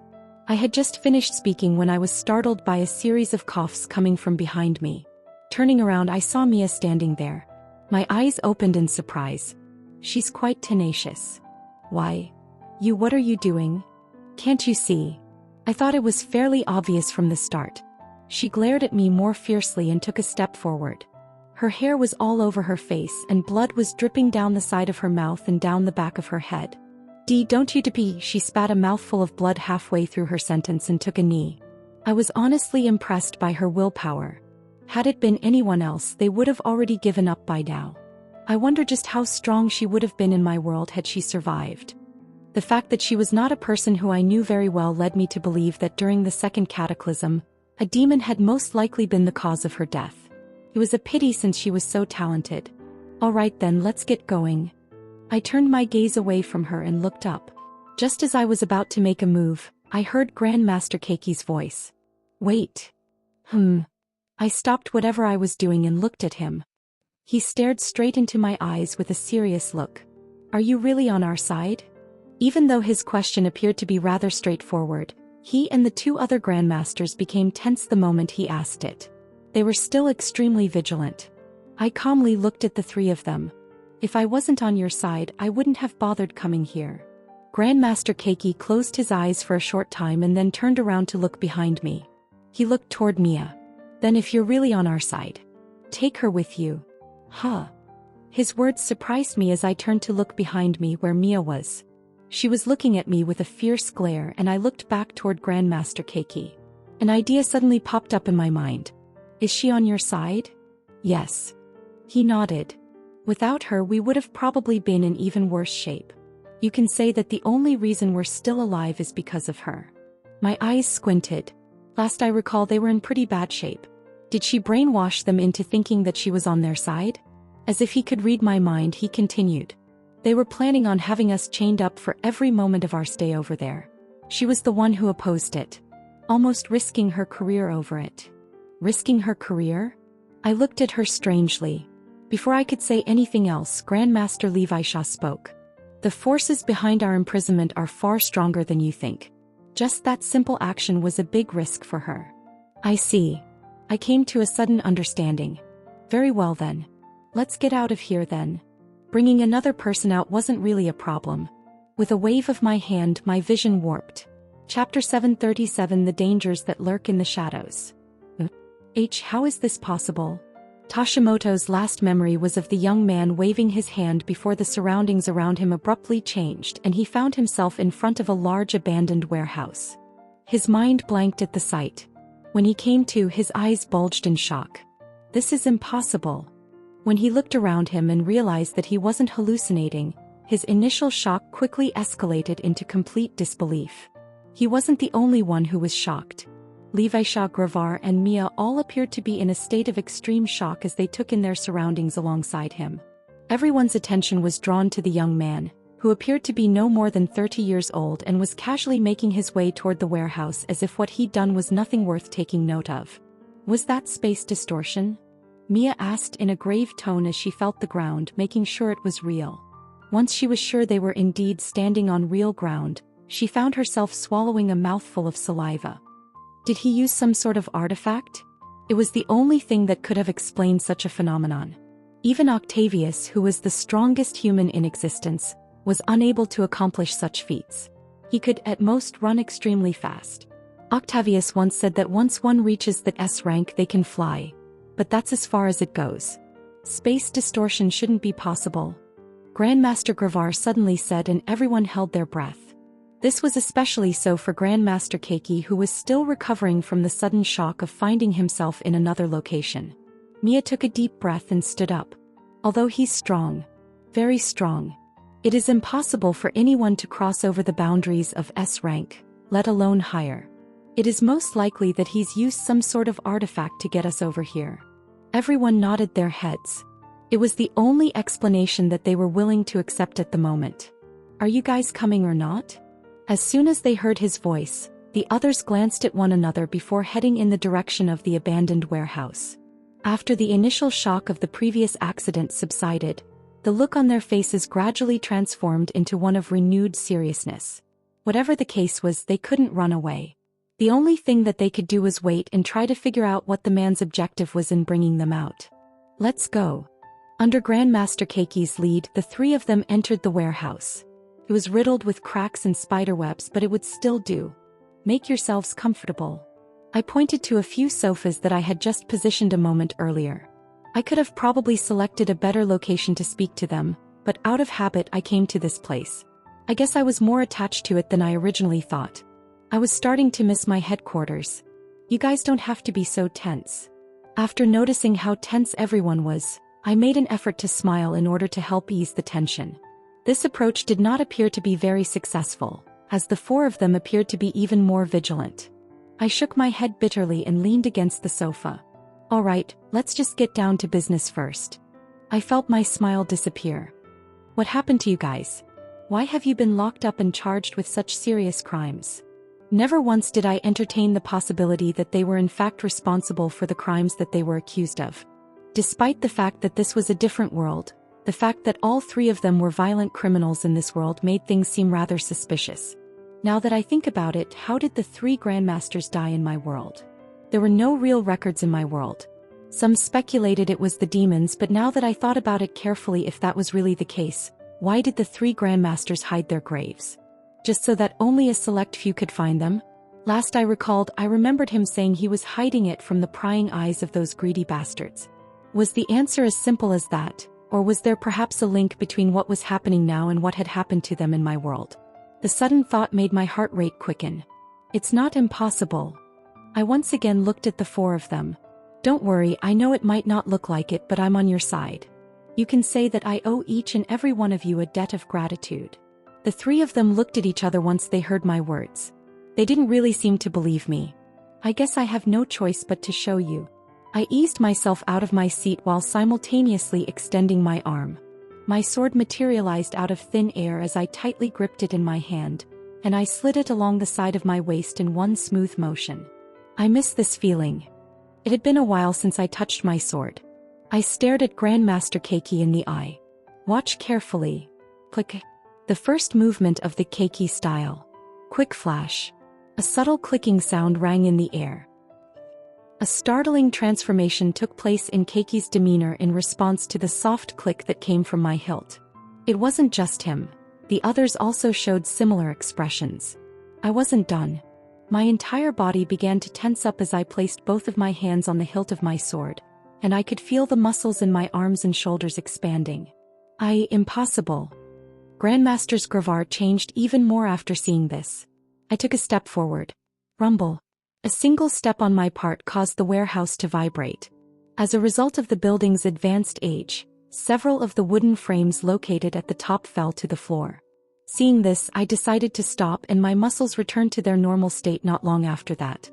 I had just finished speaking when I was startled by a series of coughs coming from behind me. Turning around, I saw Mia standing there. My eyes opened in surprise. She's quite tenacious. Why? What are you doing? Can't you see? I thought it was fairly obvious from the start. She glared at me more fiercely and took a step forward. Her hair was all over her face, and blood was dripping down the side of her mouth and down the back of her head. Don't you depee. She spat a mouthful of blood halfway through her sentence and took a knee. I was honestly impressed by her willpower. Had it been anyone else, they would have already given up by now. I wonder just how strong she would have been in my world had she survived. The fact that she was not a person who I knew very well led me to believe that during the second cataclysm, a demon had most likely been the cause of her death. It was a pity since she was so talented. All right then, let's get going. I turned my gaze away from her and looked up. Just as I was about to make a move, I heard Grandmaster Keiki's voice. Wait. I stopped whatever I was doing and looked at him. He stared straight into my eyes with a serious look. Are you really on our side? Even though his question appeared to be rather straightforward, he and the two other Grandmasters became tense the moment he asked it. They were still extremely vigilant. I calmly looked at the three of them. If I wasn't on your side, I wouldn't have bothered coming here. Grandmaster Keiki closed his eyes for a short time and then turned around to look behind me. He looked toward Mia. Then if you're really on our side, take her with you. Huh. His words surprised me as I turned to look behind me where Mia was. She was looking at me with a fierce glare and I looked back toward Grandmaster Keiki. An idea suddenly popped up in my mind. Is she on your side? Yes. He nodded. Without her we would have probably been in even worse shape. You can say that the only reason we're still alive is because of her. My eyes squinted. Last I recall they were in pretty bad shape. Did she brainwash them into thinking that she was on their side? As if he could read my mind, he continued. They were planning on having us chained up for every moment of our stay over there. She was the one who opposed it. Almost risking her career over it. Risking her career? I looked at her strangely. Before I could say anything else, Grandmaster Levi Shah spoke. The forces behind our imprisonment are far stronger than you think. Just that simple action was a big risk for her. I see. I came to a sudden understanding. Very well then. Let's get out of here then. Bringing another person out wasn't really a problem. With a wave of my hand, my vision warped. Chapter 737: The Dangers That Lurk in the Shadows. How is this possible? Tashimoto's last memory was of the young man waving his hand before the surroundings around him abruptly changed and he found himself in front of a large abandoned warehouse. His mind blanked at the sight. When he came to, his eyes bulged in shock. This is impossible. When he looked around him and realized that he wasn't hallucinating, his initial shock quickly escalated into complete disbelief. He wasn't the only one who was shocked. Levi Shah, Gravar and Mia all appeared to be in a state of extreme shock as they took in their surroundings alongside him. Everyone's attention was drawn to the young man, who appeared to be no more than 30 years old and was casually making his way toward the warehouse as if what he'd done was nothing worth taking note of. Was that space distortion? Mia asked in a grave tone as she felt the ground, making sure it was real. Once she was sure they were indeed standing on real ground, she found herself swallowing a mouthful of saliva. Did he use some sort of artifact? It was the only thing that could have explained such a phenomenon. Even Octavius, who was the strongest human in existence, was unable to accomplish such feats. He could at most run extremely fast. Octavius once said that once one reaches the S rank they can fly. But that's as far as it goes. Space distortion shouldn't be possible. Grandmaster Gravar suddenly said, and everyone held their breath. This was especially so for Grandmaster Keiki, who was still recovering from the sudden shock of finding himself in another location. Mia took a deep breath and stood up. Although he's strong, very strong, it is impossible for anyone to cross over the boundaries of S rank, let alone higher. It is most likely that he's used some sort of artifact to get us over here. Everyone nodded their heads. It was the only explanation that they were willing to accept at the moment. Are you guys coming or not? As soon as they heard his voice, the others glanced at one another before heading in the direction of the abandoned warehouse. After the initial shock of the previous accident subsided, the look on their faces gradually transformed into one of renewed seriousness. Whatever the case was, they couldn't run away. The only thing that they could do was wait and try to figure out what the man's objective was in bringing them out. Let's go. Under Grandmaster Keiki's lead, the three of them entered the warehouse. It was riddled with cracks and spiderwebs, but it would still do. Make yourselves comfortable. I pointed to a few sofas that I had just positioned a moment earlier. I could have probably selected a better location to speak to them, but out of habit I came to this place. I guess I was more attached to it than I originally thought. I was starting to miss my headquarters. You guys don't have to be so tense. After noticing how tense everyone was, I made an effort to smile in order to help ease the tension. This approach did not appear to be very successful, as the four of them appeared to be even more vigilant. I shook my head bitterly and leaned against the sofa. All right, let's just get down to business first. I felt my smile disappear. What happened to you guys? Why have you been locked up and charged with such serious crimes? Never once did I entertain the possibility that they were in fact responsible for the crimes that they were accused of. Despite the fact that this was a different world, the fact that all three of them were violent criminals in this world made things seem rather suspicious. Now that I think about it, how did the three Grandmasters die in my world? There were no real records in my world. Some speculated it was the demons, but now that I thought about it carefully, if that was really the case, why did the three Grandmasters hide their graves? Just so that only a select few could find them? Last I recalled, I remembered him saying he was hiding it from the prying eyes of those greedy bastards. Was the answer as simple as that, or was there perhaps a link between what was happening now and what had happened to them in my world? The sudden thought made my heart rate quicken. It's not impossible. I once again looked at the four of them. Don't worry, I know it might not look like it, but I'm on your side. You can say that I owe each and every one of you a debt of gratitude. The three of them looked at each other once they heard my words. They didn't really seem to believe me. I guess I have no choice but to show you. I eased myself out of my seat while simultaneously extending my arm. My sword materialized out of thin air as I tightly gripped it in my hand, and I slid it along the side of my waist in one smooth motion. I miss this feeling. It had been a while since I touched my sword. I stared at Grandmaster Keiki in the eye. Watch carefully. Click. The first movement of the Keiki style. Quick flash. A subtle clicking sound rang in the air. A startling transformation took place in Keiki's demeanor in response to the soft click that came from my hilt. It wasn't just him. The others also showed similar expressions. I wasn't done. My entire body began to tense up as I placed both of my hands on the hilt of my sword, and I could feel the muscles in my arms and shoulders expanding. Impossible. Grandmaster's Gravar changed even more after seeing this. I took a step forward. Rumble. A single step on my part caused the warehouse to vibrate. As a result of the building's advanced age, several of the wooden frames located at the top fell to the floor. Seeing this, I decided to stop, and my muscles returned to their normal state not long after that.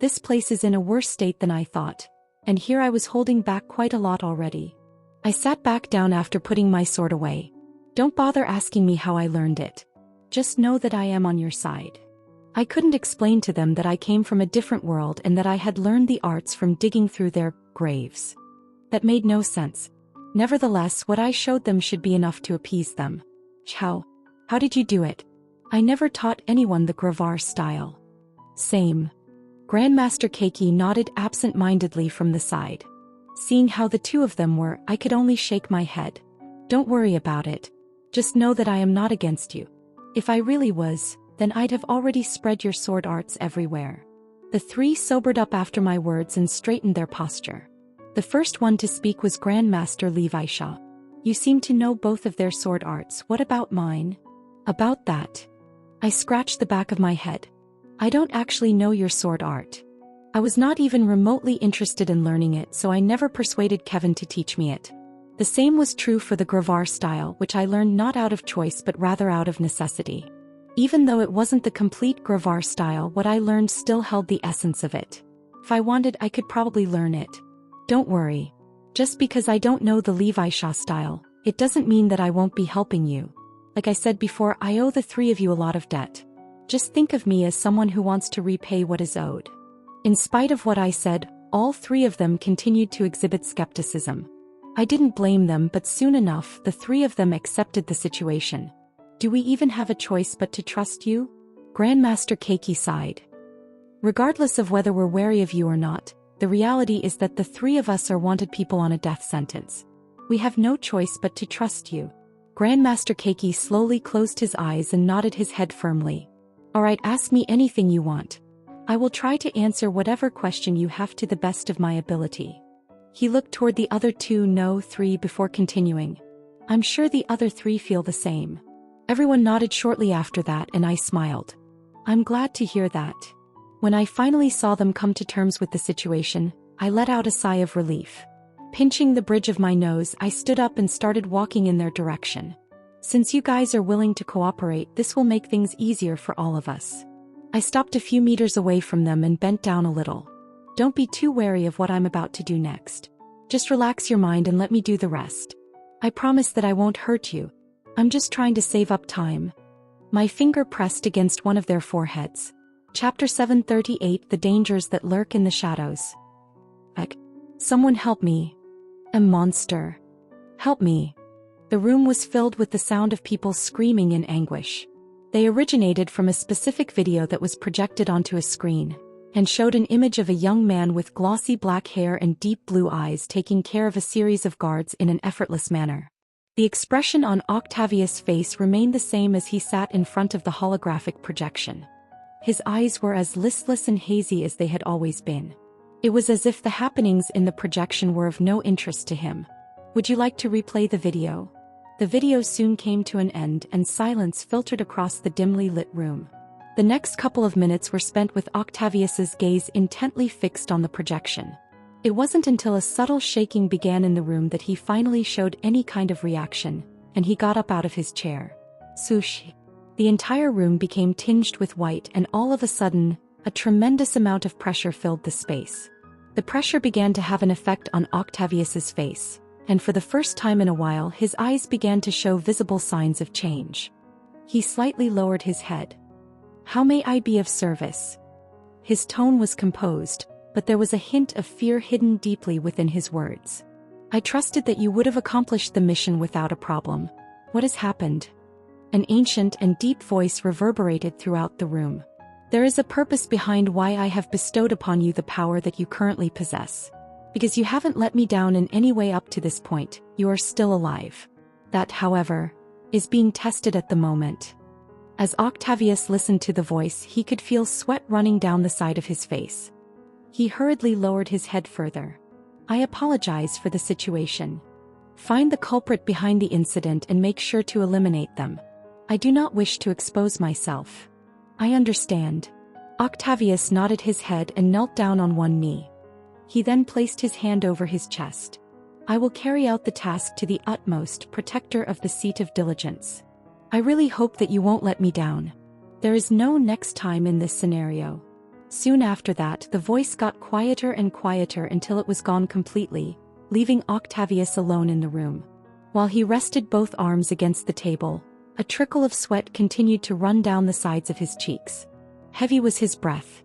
This place is in a worse state than I thought, and here I was holding back quite a lot already. I sat back down after putting my sword away. Don't bother asking me how I learned it. Just know that I am on your side. I couldn't explain to them that I came from a different world and that I had learned the arts from digging through their graves. That made no sense. Nevertheless, what I showed them should be enough to appease them. How did you do it? I never taught anyone the Gravar style. Same. Grandmaster Keiki nodded absent-mindedly from the side. Seeing how the two of them were, I could only shake my head. Don't worry about it. Just know that I am not against you. If I really was, then I'd have already spread your sword arts everywhere. The three sobered up after my words and straightened their posture. The first one to speak was Grandmaster Levi Shaw. You seem to know both of their sword arts. What about mine? About that. I scratched the back of my head. I don't actually know your sword art. I was not even remotely interested in learning it, so I never persuaded Kevin to teach me it. The same was true for the Gravar style, which I learned not out of choice but rather out of necessity. Even though it wasn't the complete Gravar style, what I learned still held the essence of it. If I wanted, I could probably learn it. Don't worry. Just because I don't know the Levi Shaw style, it doesn't mean that I won't be helping you. Like I said before, I owe the three of you a lot of debt. Just think of me as someone who wants to repay what is owed. In spite of what I said, all three of them continued to exhibit skepticism. I didn't blame them, but soon enough, the three of them accepted the situation. Do we even have a choice but to trust you? Grandmaster Keiki sighed. Regardless of whether we're wary of you or not, the reality is that the three of us are wanted people on a death sentence. We have no choice but to trust you. Grandmaster Keiki slowly closed his eyes and nodded his head firmly. Alright, ask me anything you want. I will try to answer whatever question you have to the best of my ability. He looked toward the other three before continuing. I'm sure the other three feel the same. Everyone nodded shortly after that, and I smiled. I'm glad to hear that. When I finally saw them come to terms with the situation, I let out a sigh of relief. Pinching the bridge of my nose, I stood up and started walking in their direction. Since you guys are willing to cooperate, this will make things easier for all of us. I stopped a few meters away from them and bent down a little. Don't be too wary of what I'm about to do next. Just relax your mind and let me do the rest. I promise that I won't hurt you. I'm just trying to save up time. My finger pressed against one of their foreheads. Chapter 738, The Dangers That Lurk in the Shadows. Someone help me. A monster. Help me. The room was filled with the sound of people screaming in anguish. They originated from a specific video that was projected onto a screen, and showed an image of a young man with glossy black hair and deep blue eyes taking care of a series of guards in an effortless manner. The expression on Octavius' face remained the same as he sat in front of the holographic projection. His eyes were as listless and hazy as they had always been. It was as if the happenings in the projection were of no interest to him. Would you like to replay the video? The video soon came to an end and silence filtered across the dimly lit room. The next couple of minutes were spent with Octavius's gaze intently fixed on the projection. It wasn't until a subtle shaking began in the room that he finally showed any kind of reaction, and he got up out of his chair. Swoosh. The entire room became tinged with white, and all of a sudden, a tremendous amount of pressure filled the space. The pressure began to have an effect on Octavius's face, and for the first time in a while his eyes began to show visible signs of change. He slightly lowered his head. How may I be of service? His tone was composed, but there was a hint of fear hidden deeply within his words. I trusted that you would have accomplished the mission without a problem. What has happened? An ancient and deep voice reverberated throughout the room. There is a purpose behind why I have bestowed upon you the power that you currently possess. Because you haven't let me down in any way up to this point, you are still alive. That, however, is being tested at the moment. As Octavius listened to the voice, he could feel sweat running down the side of his face. He hurriedly lowered his head further. I apologize for the situation. Find the culprit behind the incident and make sure to eliminate them. I do not wish to expose myself. I understand. Octavius nodded his head and knelt down on one knee. He then placed his hand over his chest. I will carry out the task to the utmost, protector of the seat of diligence. I really hope that you won't let me down. There is no next time in this scenario. Soon after that, the voice got quieter and quieter until it was gone completely, leaving Octavius alone in the room. While he rested both arms against the table, a trickle of sweat continued to run down the sides of his cheeks. Heavy was his breath.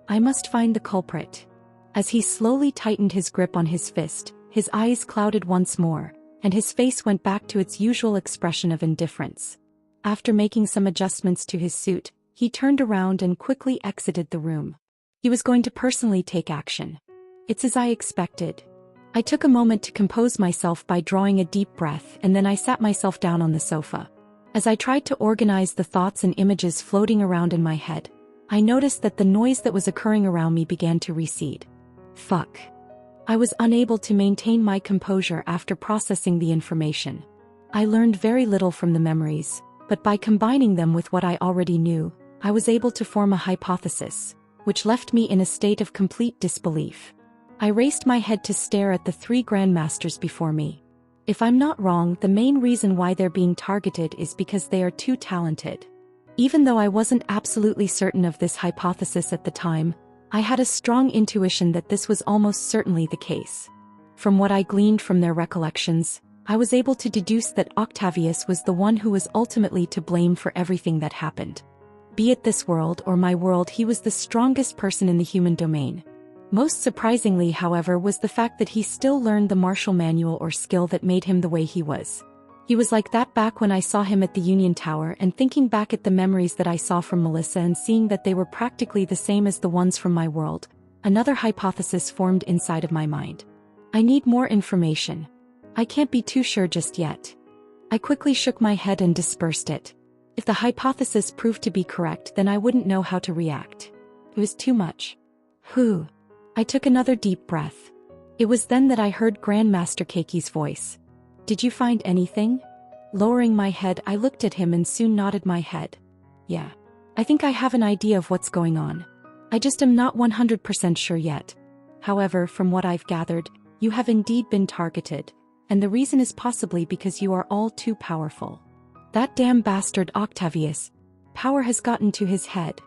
I must find the culprit. As he slowly tightened his grip on his fist, his eyes clouded once more, and his face went back to its usual expression of indifference. After making some adjustments to his suit, he turned around and quickly exited the room. He was going to personally take action. It's as I expected. I took a moment to compose myself by drawing a deep breath, and then I sat myself down on the sofa. As I tried to organize the thoughts and images floating around in my head, I noticed that the noise that was occurring around me began to recede. Fuck. I was unable to maintain my composure after processing the information. I learned very little from the memories, but by combining them with what I already knew, I was able to form a hypothesis, which left me in a state of complete disbelief. I raised my head to stare at the three grandmasters before me. If I'm not wrong, the main reason why they're being targeted is because they are too talented. Even though I wasn't absolutely certain of this hypothesis at the time, I had a strong intuition that this was almost certainly the case. From what I gleaned from their recollections, I was able to deduce that Octavius was the one who was ultimately to blame for everything that happened. Be it this world or my world, he was the strongest person in the human domain. Most surprisingly, however, was the fact that he still learned the martial manual or skill that made him the way he was. He was like that back when I saw him at the Union Tower, and thinking back at the memories that I saw from Melissa and seeing that they were practically the same as the ones from my world, another hypothesis formed inside of my mind. I need more information. I can't be too sure just yet. I quickly shook my head and dispersed it. If the hypothesis proved to be correct, then I wouldn't know how to react. It was too much. Whew. I took another deep breath. It was then that I heard Grandmaster Keiki's voice. Did you find anything? Lowering my head, I looked at him and soon nodded my head. Yeah. I think I have an idea of what's going on. I just am not 100% sure yet. However, from what I've gathered, you have indeed been targeted, and the reason is possibly because you are all too powerful. That damn bastard Octavius. Power has gotten to his head.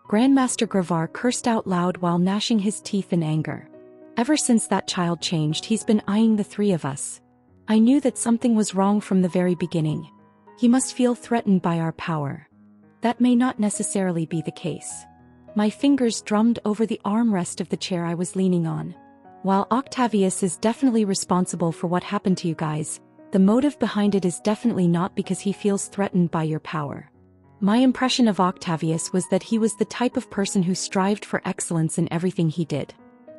Grandmaster Gravar cursed out loud while gnashing his teeth in anger. Ever since that child changed, he's been eyeing the three of us. I knew that something was wrong from the very beginning. He must feel threatened by our power. That may not necessarily be the case. My fingers drummed over the armrest of the chair I was leaning on. While Octavius is definitely responsible for what happened to you guys, the motive behind it is definitely not because he feels threatened by your power. My impression of Octavius was that he was the type of person who strived for excellence in everything he did.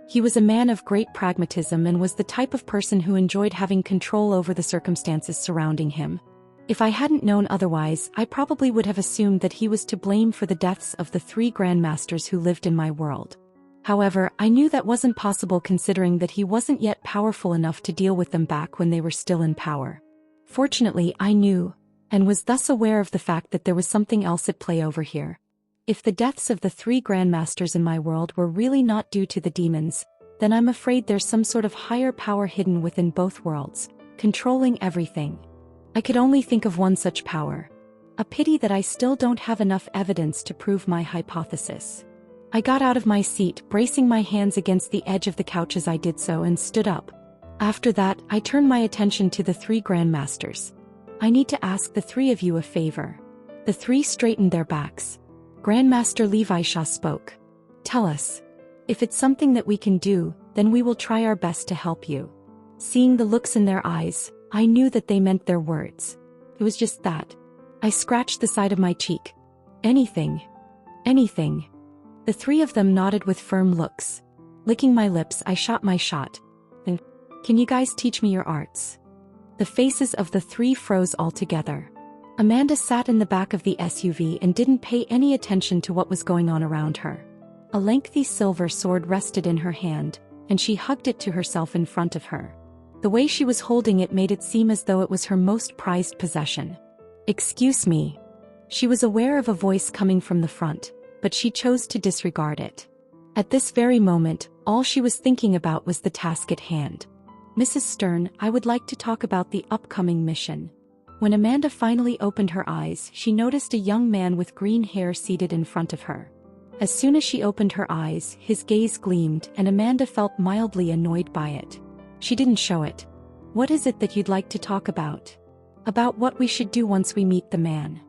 He was a man of great pragmatism and was the type of person who enjoyed having control over the circumstances surrounding him. If I hadn't known otherwise, I probably would have assumed that he was to blame for the deaths of the 3 grandmasters who lived in my world. However, I knew that wasn't possible considering that he wasn't yet powerful enough to deal with them back when they were still in power. Fortunately, I knew, and was thus aware of the fact that there was something else at play over here. If the deaths of the 3 grandmasters in my world were really not due to the demons, then I'm afraid there's some sort of higher power hidden within both worlds, controlling everything. I could only think of one such power. A pity that I still don't have enough evidence to prove my hypothesis. I got out of my seat, bracing my hands against the edge of the couch as I did so, and stood up. After that, I turned my attention to the 3 grandmasters. I need to ask the 3 of you a favor. The 3 straightened their backs. Grandmaster Levi Shaw spoke. Tell us. If it's something that we can do, then we will try our best to help you. Seeing the looks in their eyes, I knew that they meant their words. It was just that. I scratched the side of my cheek. Anything. Anything. The 3 of them nodded with firm looks. Licking my lips, I shot my shot. Can you guys teach me your arts? The faces of the 3 froze altogether. Amanda sat in the back of the SUV and didn't pay any attention to what was going on around her. A lengthy silver sword rested in her hand, and she hugged it to herself in front of her. The way she was holding it made it seem as though it was her most prized possession. Excuse me. She was aware of a voice coming from the front, but she chose to disregard it. At this very moment, all she was thinking about was the task at hand. Mrs. Stern, I would like to talk about the upcoming mission. When Amanda finally opened her eyes, she noticed a young man with green hair seated in front of her. As soon as she opened her eyes, his gaze gleamed, and Amanda felt mildly annoyed by it. She didn't show it. What is it that you'd like to talk about? About what we should do once we meet the man.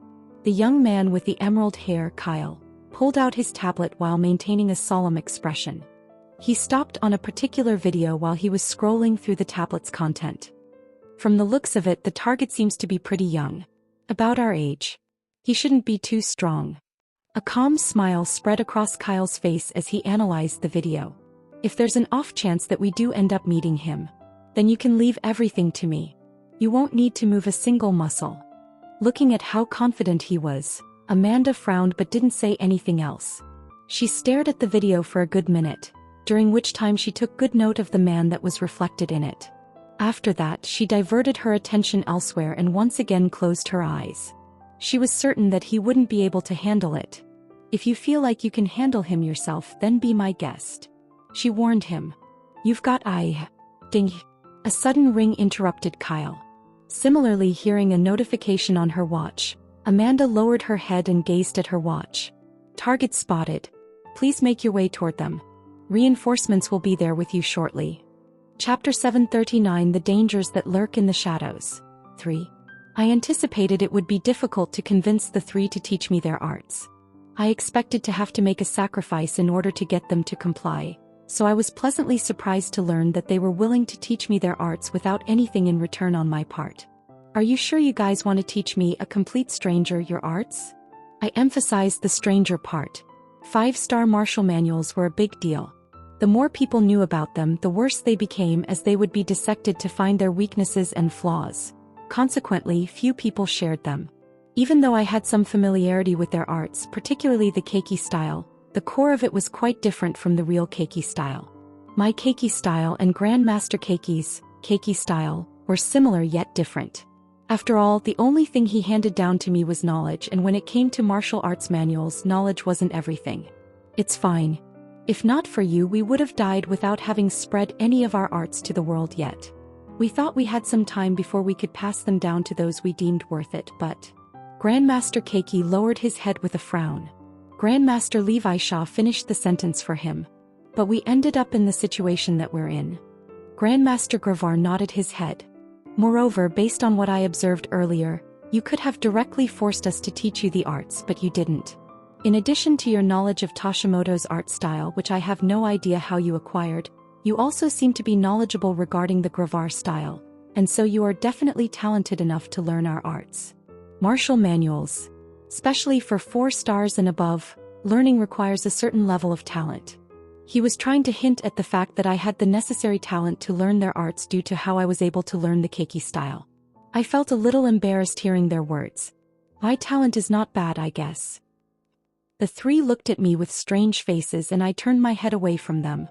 The young man with the emerald hair, Kyle, pulled out his tablet while maintaining a solemn expression. He stopped on a particular video while he was scrolling through the tablet's content. From the looks of it, the target seems to be pretty young. About our age. He shouldn't be too strong. A calm smile spread across Kyle's face as he analyzed the video. If there's an off chance that we do end up meeting him, then you can leave everything to me. You won't need to move a single muscle. Looking at how confident he was, Amanda frowned but didn't say anything else. She stared at the video for a good minute, during which time she took good note of the man that was reflected in it. After that, she diverted her attention elsewhere and once again closed her eyes. She was certain that he wouldn't be able to handle it. If you feel like you can handle him yourself, then be my guest. She warned him. You've got Ding. A sudden ring interrupted Kyle. Similarly, hearing a notification on her watch, Amanda lowered her head and gazed at her watch. Target spotted. Please make your way toward them. Reinforcements will be there with you shortly. Chapter 739, The Dangers That Lurk in the Shadows. 3. I anticipated it would be difficult to convince the 3 to teach me their arts. I expected to have to make a sacrifice in order to get them to comply, so I was pleasantly surprised to learn that they were willing to teach me their arts without anything in return on my part. Are you sure you guys want to teach me, a complete stranger, your arts? I emphasized the stranger part. 5-star martial manuals were a big deal. The more people knew about them, the worse they became, as they would be dissected to find their weaknesses and flaws. Consequently, few people shared them. Even though I had some familiarity with their arts, particularly the keiki style, the core of it was quite different from the real keiki style. My keiki style and Grandmaster Keiki's keiki style were similar yet different. After all, the only thing he handed down to me was knowledge, and when it came to martial arts manuals, knowledge wasn't everything. It's fine. If not for you, we would have died without having spread any of our arts to the world yet. We thought we had some time before we could pass them down to those we deemed worth it, but... Grandmaster Keiki lowered his head with a frown. Grandmaster Levi Shaw finished the sentence for him. But we ended up in the situation that we're in. Grandmaster Gravar nodded his head. Moreover, based on what I observed earlier, You could have directly forced us to teach you the arts, but you didn't. In addition to your knowledge of Tashimoto's art style, which I have no idea how you acquired, you also seem to be knowledgeable regarding the Gravar style, and so you are definitely talented enough to learn our arts. Martial manuals. Especially for 4 stars and above, learning requires a certain level of talent. He was trying to hint at the fact that I had the necessary talent to learn their arts due to how I was able to learn the keiki style. I felt a little embarrassed hearing their words. My talent is not bad, I guess. The 3 looked at me with strange faces and I turned my head away from them.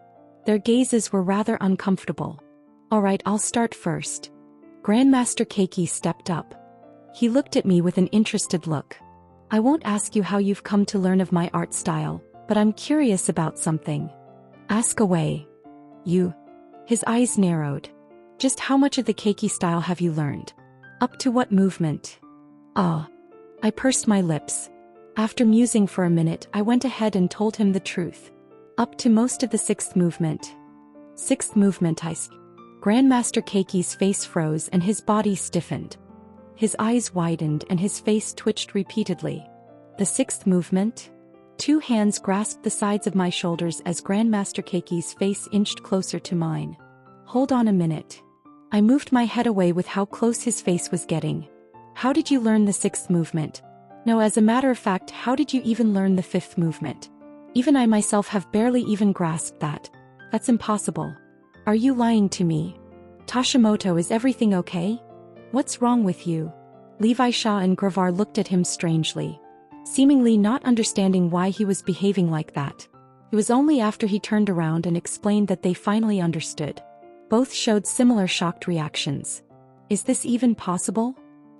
Their gazes were rather uncomfortable. Alright, I'll start first. Grandmaster Keiki stepped up. He looked at me with an interested look. I won't ask you how you've come to learn of my art style, but I'm curious about something. Ask away. You. His eyes narrowed. Just how much of the keiki style have you learned? Up to what movement? I pursed my lips. After musing for a minute, I went ahead and told him the truth. Up to most of the 6th movement. 6th movement, Grandmaster Keiki's face froze and his body stiffened. His eyes widened and his face twitched repeatedly. The 6th movement? 2 hands grasped the sides of my shoulders as Grandmaster Keiki's face inched closer to mine. Hold on a minute. I moved my head away with how close his face was getting. How did you learn the 6th movement? No, as a matter of fact, how did you even learn the 5th movement? Even I myself have barely even grasped that. That's impossible. Are you lying to me? Tashimoto, is everything okay? What's wrong with you? Levi Shaw and Gravar looked at him strangely, seemingly not understanding why he was behaving like that. It was only after he turned around and explained that they finally understood. Both showed similar shocked reactions. Is this even possible?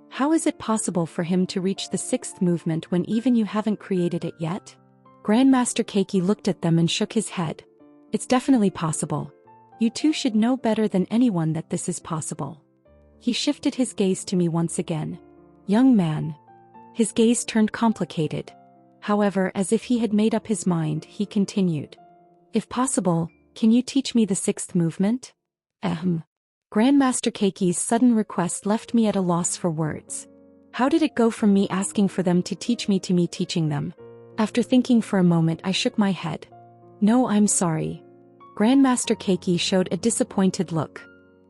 How is it possible for him to reach the 6th movement when even you haven't created it yet? Grandmaster Keiki looked at them and shook his head. It's definitely possible. You two should know better than anyone that this is possible. He shifted his gaze to me once again. Young man. His gaze turned complicated. However, as if he had made up his mind, he continued. If possible, can you teach me the 6th movement? Grandmaster Keiki's sudden request left me at a loss for words. How did it go from me asking for them to teach me to me teaching them? After thinking for a moment, I shook my head. No, I'm sorry. Grandmaster Keiki showed a disappointed look.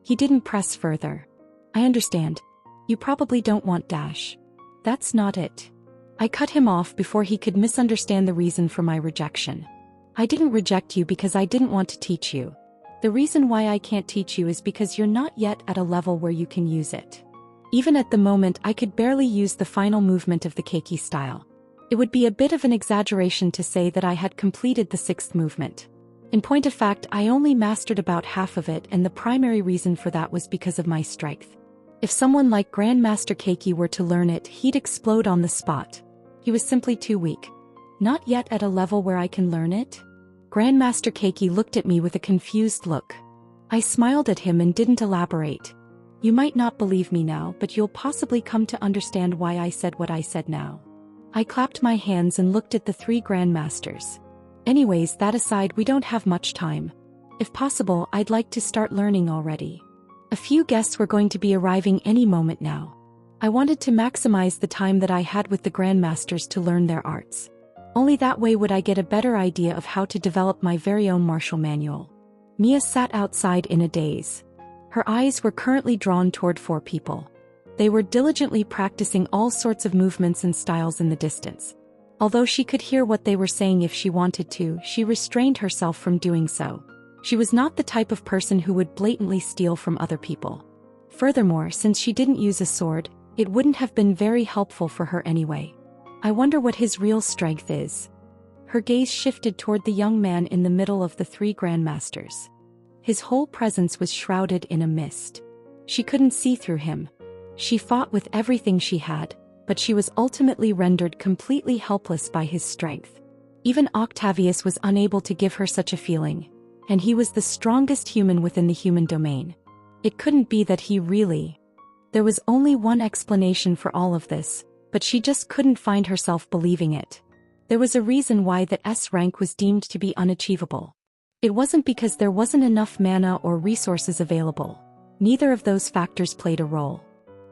He didn't press further. I understand. You probably don't want dash. That's not it. I cut him off before he could misunderstand the reason for my rejection. I didn't reject you because I didn't want to teach you. The reason why I can't teach you is because you're not yet at a level where you can use it. Even at the moment, I could barely use the final movement of the keiki style. It would be a bit of an exaggeration to say that I had completed the 6th movement. In point of fact, I only mastered about half of it, and the primary reason for that was because of my strength. If someone like Grandmaster Keiki were to learn it, he'd explode on the spot. He was simply too weak. Not yet at a level where I can learn it? Grandmaster Keiki looked at me with a confused look. I smiled at him and didn't elaborate. You might not believe me now, but you'll possibly come to understand why I said what I said now. I clapped my hands and looked at the 3 grandmasters. Anyways, that aside, we don't have much time. If possible, I'd like to start learning already. A few guests were going to be arriving any moment now. I wanted to maximize the time that I had with the grandmasters to learn their arts. Only that way would I get a better idea of how to develop my very own martial manual. Mia sat outside in a daze. Her eyes were currently drawn toward 4 people. They were diligently practicing all sorts of movements and styles in the distance. Although she could hear what they were saying if she wanted to, she restrained herself from doing so. She was not the type of person who would blatantly steal from other people. Furthermore, since she didn't use a sword, it wouldn't have been very helpful for her anyway. I wonder what his real strength is. Her gaze shifted toward the young man in the middle of the 3 grandmasters. His whole presence was shrouded in a mist. She couldn't see through him. She fought with everything she had, but she was ultimately rendered completely helpless by his strength. Even Octavius was unable to give her such a feeling, and he was the strongest human within the human domain. It couldn't be that he really... There was only one explanation for all of this, but she just couldn't find herself believing it. There was a reason why that S rank was deemed to be unachievable. It wasn't because there wasn't enough mana or resources available. Neither of those factors played a role.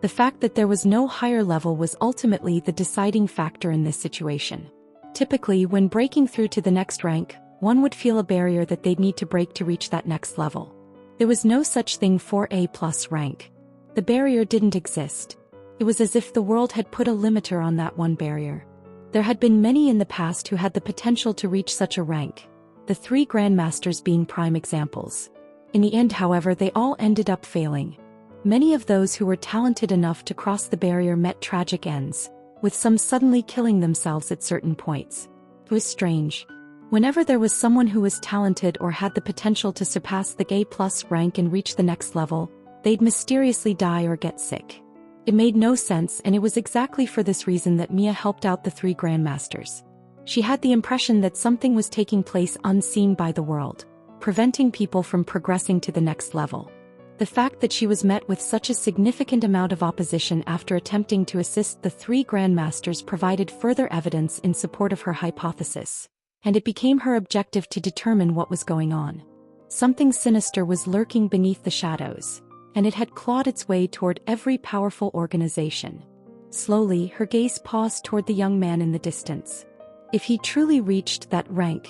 The fact that there was no higher level was ultimately the deciding factor in this situation. Typically, when breaking through to the next rank, one would feel a barrier that they'd need to break to reach that next level. There was no such thing for A+ rank. The barrier didn't exist. It was as if the world had put a limiter on that one barrier. There had been many in the past who had the potential to reach such a rank, the 3 Grandmasters being prime examples. In the end, however, they all ended up failing. Many of those who were talented enough to cross the barrier met tragic ends, with some suddenly killing themselves at certain points. It was strange. Whenever there was someone who was talented or had the potential to surpass the A+ rank and reach the next level, they'd mysteriously die or get sick. It made no sense, and it was exactly for this reason that Mia helped out the 3 Grandmasters. She had the impression that something was taking place unseen by the world, preventing people from progressing to the next level. The fact that she was met with such a significant amount of opposition after attempting to assist the 3 Grandmasters provided further evidence in support of her hypothesis, and it became her objective to determine what was going on. Something sinister was lurking beneath the shadows, and it had clawed its way toward every powerful organization. Slowly, her gaze paused toward the young man in the distance. If he truly reached that rank,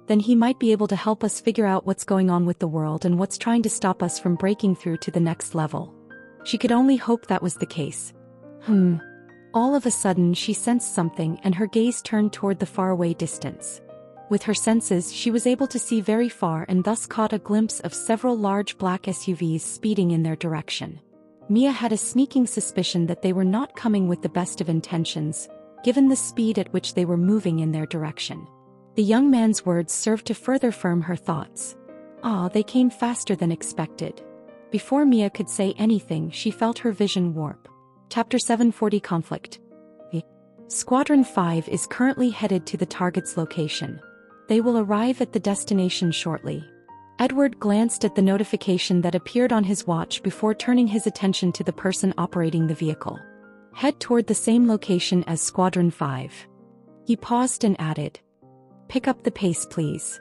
then he might be able to help us figure out what's going on with the world and what's trying to stop us from breaking through to the next level. She could only hope that was the case. All of a sudden she sensed something, and her gaze turned toward the faraway distance. With her senses, she was able to see very far and thus caught a glimpse of several large black SUVs speeding in their direction. Mia had a sneaking suspicion that they were not coming with the best of intentions, given the speed at which they were moving in their direction. The young man's words served to further firm her thoughts. They came faster than expected. Before Mia could say anything, she felt her vision warp. Chapter 740 Conflict. Squadron 5 is currently headed to the target's location. They will arrive at the destination shortly. Edward glanced at the notification that appeared on his watch before turning his attention to the person operating the vehicle. Head toward the same location as Squadron 5. He paused and added, "Pick up the pace, please."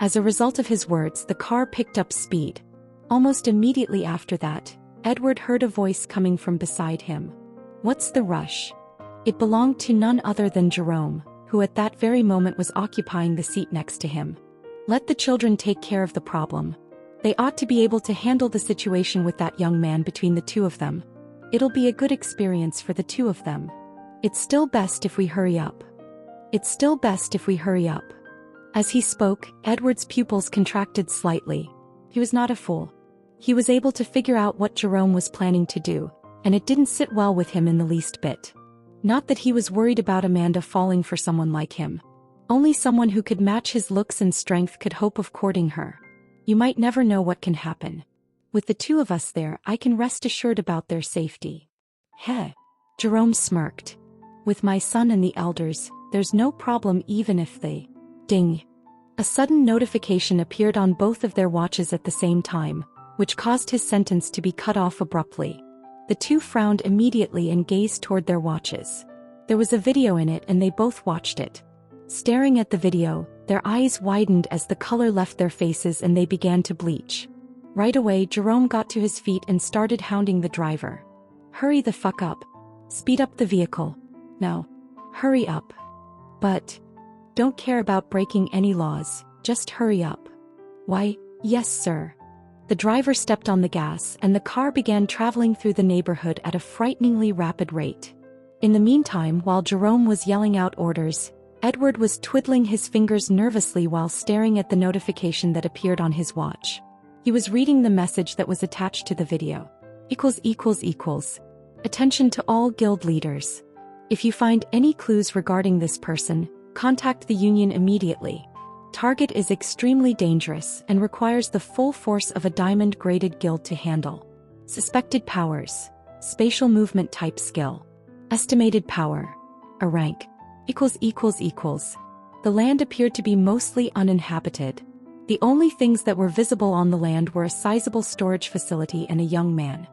As a result of his words, the car picked up speed. Almost immediately after that, Edward heard a voice coming from beside him. "What's the rush?" It belonged to none other than Jerome, who at that very moment was occupying the seat next to him. "Let the children take care of the problem. They ought to be able to handle the situation with that young man between the two of them. It'll be a good experience for the two of them. It's still best if we hurry up. It's still best if we hurry up." As he spoke, Edward's pupils contracted slightly. He was not a fool. He was able to figure out what Jerome was planning to do, and it didn't sit well with him in the least bit. Not that he was worried about Amanda falling for someone like him. Only someone who could match his looks and strength could hope of courting her. You might never know what can happen. With the two of us there, I can rest assured about their safety. Heh. Jerome smirked. With my son and the elders, there's no problem even if they... Ding. A sudden notification appeared on both of their watches at the same time, which caused his sentence to be cut off abruptly. The two frowned immediately and gazed toward their watches. There was a video in it and they both watched it. Staring at the video, their eyes widened as the color left their faces and they began to bleach. Right away, Jerome got to his feet and started hounding the driver. "Hurry the fuck up. Speed up the vehicle. No. Hurry up. But... don't care about breaking any laws, just hurry up." "Why, yes sir." The driver stepped on the gas and the car began traveling through the neighborhood at a frighteningly rapid rate. In the meantime, while Jerome was yelling out orders, Edward was twiddling his fingers nervously while staring at the notification that appeared on his watch. He was reading the message that was attached to the video. Attention to all guild leaders. If you find any clues regarding this person, contact the Union immediately. Target is extremely dangerous and requires the full force of a diamond-graded guild to handle. Suspected powers. Spatial movement type skill. Estimated power. A rank. The land appeared to be mostly uninhabited. The only things that were visible on the land were a sizable storage facility and a young man.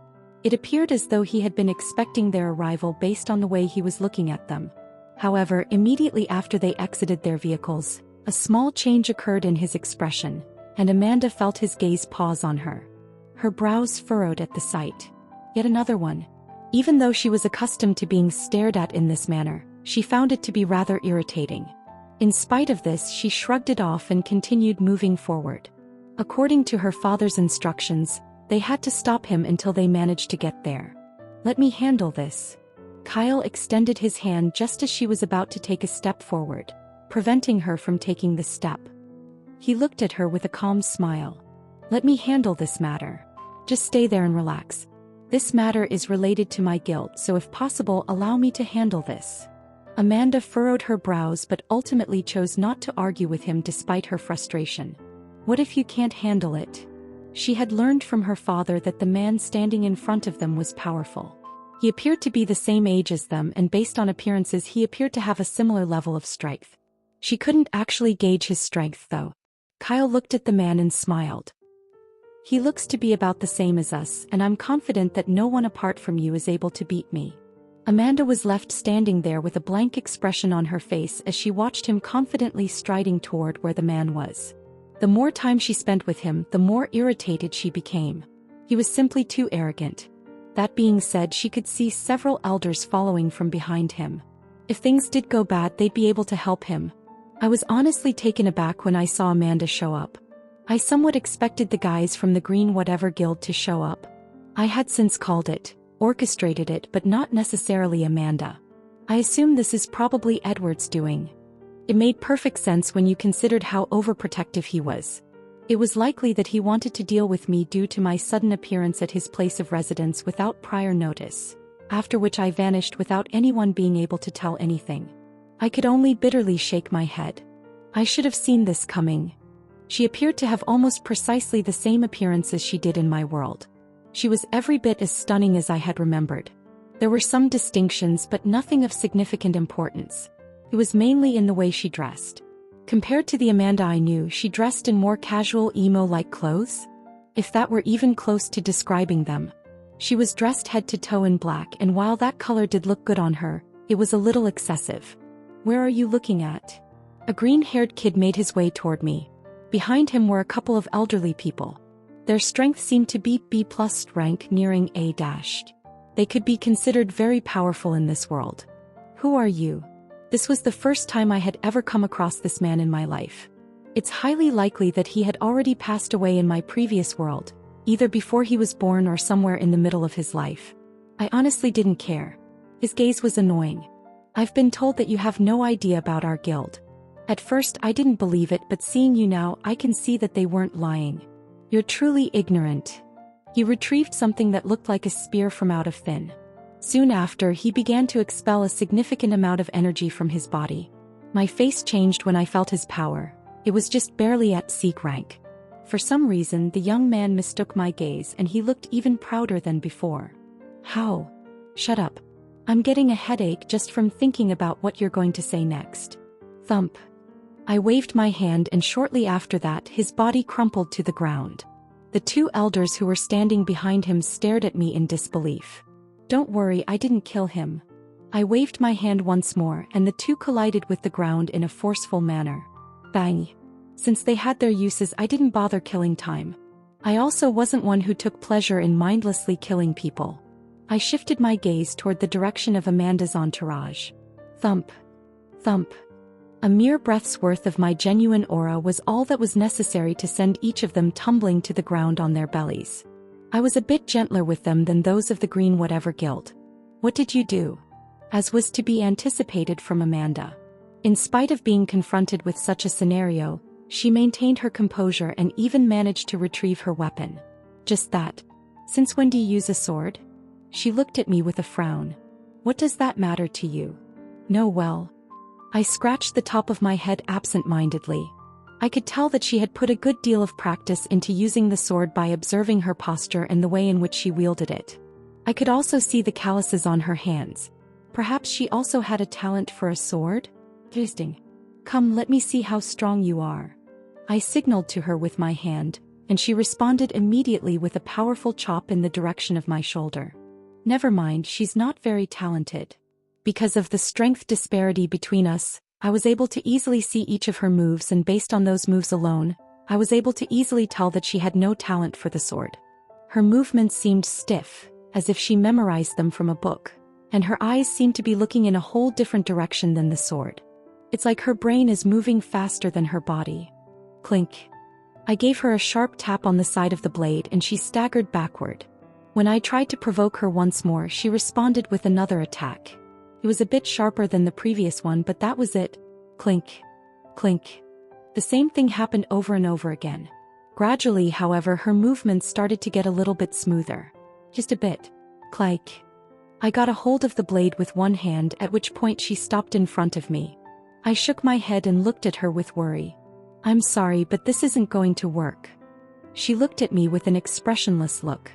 It appeared as though he had been expecting their arrival based on the way he was looking at them. However, immediately after they exited their vehicles, a small change occurred in his expression, and Amanda felt his gaze pause on her. Her brows furrowed at the sight. Yet another one. Even though she was accustomed to being stared at in this manner, she found it to be rather irritating. In spite of this, she shrugged it off and continued moving forward. According to her father's instructions, they had to stop him until they managed to get there. "Let me handle this." Kyle extended his hand just as she was about to take a step forward, preventing her from taking the step. He looked at her with a calm smile. "Let me handle this matter. Just stay there and relax. This matter is related to my guilt, so if possible, allow me to handle this." Amanda furrowed her brows but ultimately chose not to argue with him despite her frustration. What if you can't handle it? She had learned from her father that the man standing in front of them was powerful. He appeared to be the same age as them, and based on appearances he appeared to have a similar level of strength. She couldn't actually gauge his strength though. Kyle looked at the man and smiled. "He looks to be about the same as us, and I'm confident that no one apart from you is able to beat me." Amanda was left standing there with a blank expression on her face as she watched him confidently striding toward where the man was. The more time she spent with him, the more irritated she became. He was simply too arrogant. That being said, she could see several elders following from behind him. If things did go bad, they'd be able to help him. I was honestly taken aback when I saw Amanda show up. I somewhat expected the guys from the Green Whatever Guild to show up. I had since called it, orchestrated it, but not necessarily Amanda. I assume this is probably Edward's doing. It made perfect sense when you considered how overprotective he was. It was likely that he wanted to deal with me due to my sudden appearance at his place of residence without prior notice, after which I vanished without anyone being able to tell anything. I could only bitterly shake my head. I should have seen this coming. She appeared to have almost precisely the same appearance as she did in my world. She was every bit as stunning as I had remembered. There were some distinctions, but nothing of significant importance. It was mainly in the way she dressed. Compared to the Amanda I knew, she dressed in more casual emo-like clothes, if that were even close to describing them. She was dressed head to toe in black, and while that color did look good on her, it was a little excessive. "Where are you looking at?" A green-haired kid made his way toward me. Behind him were a couple of elderly people. Their strength seemed to be B+ rank, nearing A-. They could be considered very powerful in this world. "Who are you?" This was the first time I had ever come across this man in my life. It's highly likely that he had already passed away in my previous world, either before he was born or somewhere in the middle of his life. I honestly didn't care. His gaze was annoying. "I've been told that you have no idea about our guild." At first I didn't believe it, but seeing you now, I can see that they weren't lying. "You're truly ignorant." He retrieved something that looked like a spear from out of thin. Soon after, he began to expel a significant amount of energy from his body. My face changed when I felt his power. It was just barely at Seek rank. For some reason, the young man mistook my gaze, and he looked even prouder than before. "How?" "Shut up. I'm getting a headache just from thinking about what you're going to say next." Thump. I waved my hand, and shortly after that, his body crumpled to the ground. The two elders who were standing behind him stared at me in disbelief. "Don't worry, I didn't kill him." I waved my hand once more, and the two collided with the ground in a forceful manner. Bang. Since they had their uses, I didn't bother killing time. I also wasn't one who took pleasure in mindlessly killing people. I shifted my gaze toward the direction of Amanda's entourage. Thump. Thump. A mere breath's worth of my genuine aura was all that was necessary to send each of them tumbling to the ground on their bellies. I was a bit gentler with them than those of the Green Whatever Guild. "What did you do?" As was to be anticipated from Amanda. In spite of being confronted with such a scenario, she maintained her composure and even managed to retrieve her weapon. "Just that. Since when do you use a sword?" She looked at me with a frown. "What does that matter to you?" "No, well." I scratched the top of my head absent-mindedly. I could tell that she had put a good deal of practice into using the sword by observing her posture and the way in which she wielded it. I could also see the calluses on her hands. Perhaps she also had a talent for a sword? Interesting. "Come, let me see how strong you are." I signaled to her with my hand, and she responded immediately with a powerful chop in the direction of my shoulder. "Never mind, she's not very talented." Because of the strength disparity between us, I was able to easily see each of her moves, and based on those moves alone, I was able to easily tell that she had no talent for the sword. Her movements seemed stiff, as if she memorized them from a book, and her eyes seemed to be looking in a whole different direction than the sword. It's like her brain is moving faster than her body. Clink. I gave her a sharp tap on the side of the blade and she staggered backward. When I tried to provoke her once more, she responded with another attack. It was a bit sharper than the previous one, but that was it. Clink. Clink. The same thing happened over and over again. Gradually, however, her movements started to get a little bit smoother. Just a bit. Clank. I got a hold of the blade with one hand, at which point she stopped in front of me. I shook my head and looked at her with worry. I'm sorry, but this isn't going to work. She looked at me with an expressionless look.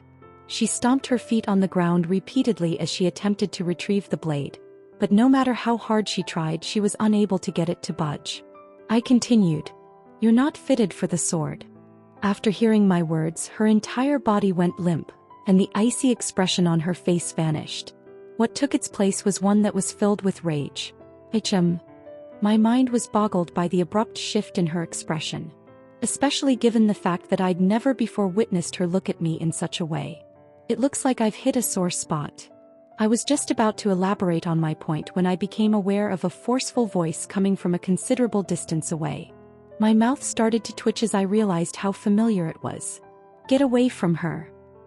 She stomped her feet on the ground repeatedly as she attempted to retrieve the blade, but no matter how hard she tried, she was unable to get it to budge. I continued, "You're not fitted for the sword." After hearing my words, her entire body went limp, and the icy expression on her face vanished. What took its place was one that was filled with rage. My mind was boggled by the abrupt shift in her expression, especially given the fact that I'd never before witnessed her look at me in such a way. It looks like I've hit a sore spot. I was just about to elaborate on my point when I became aware of a forceful voice coming from a considerable distance away. My mouth started to twitch as I realized how familiar it was. "Get away from her."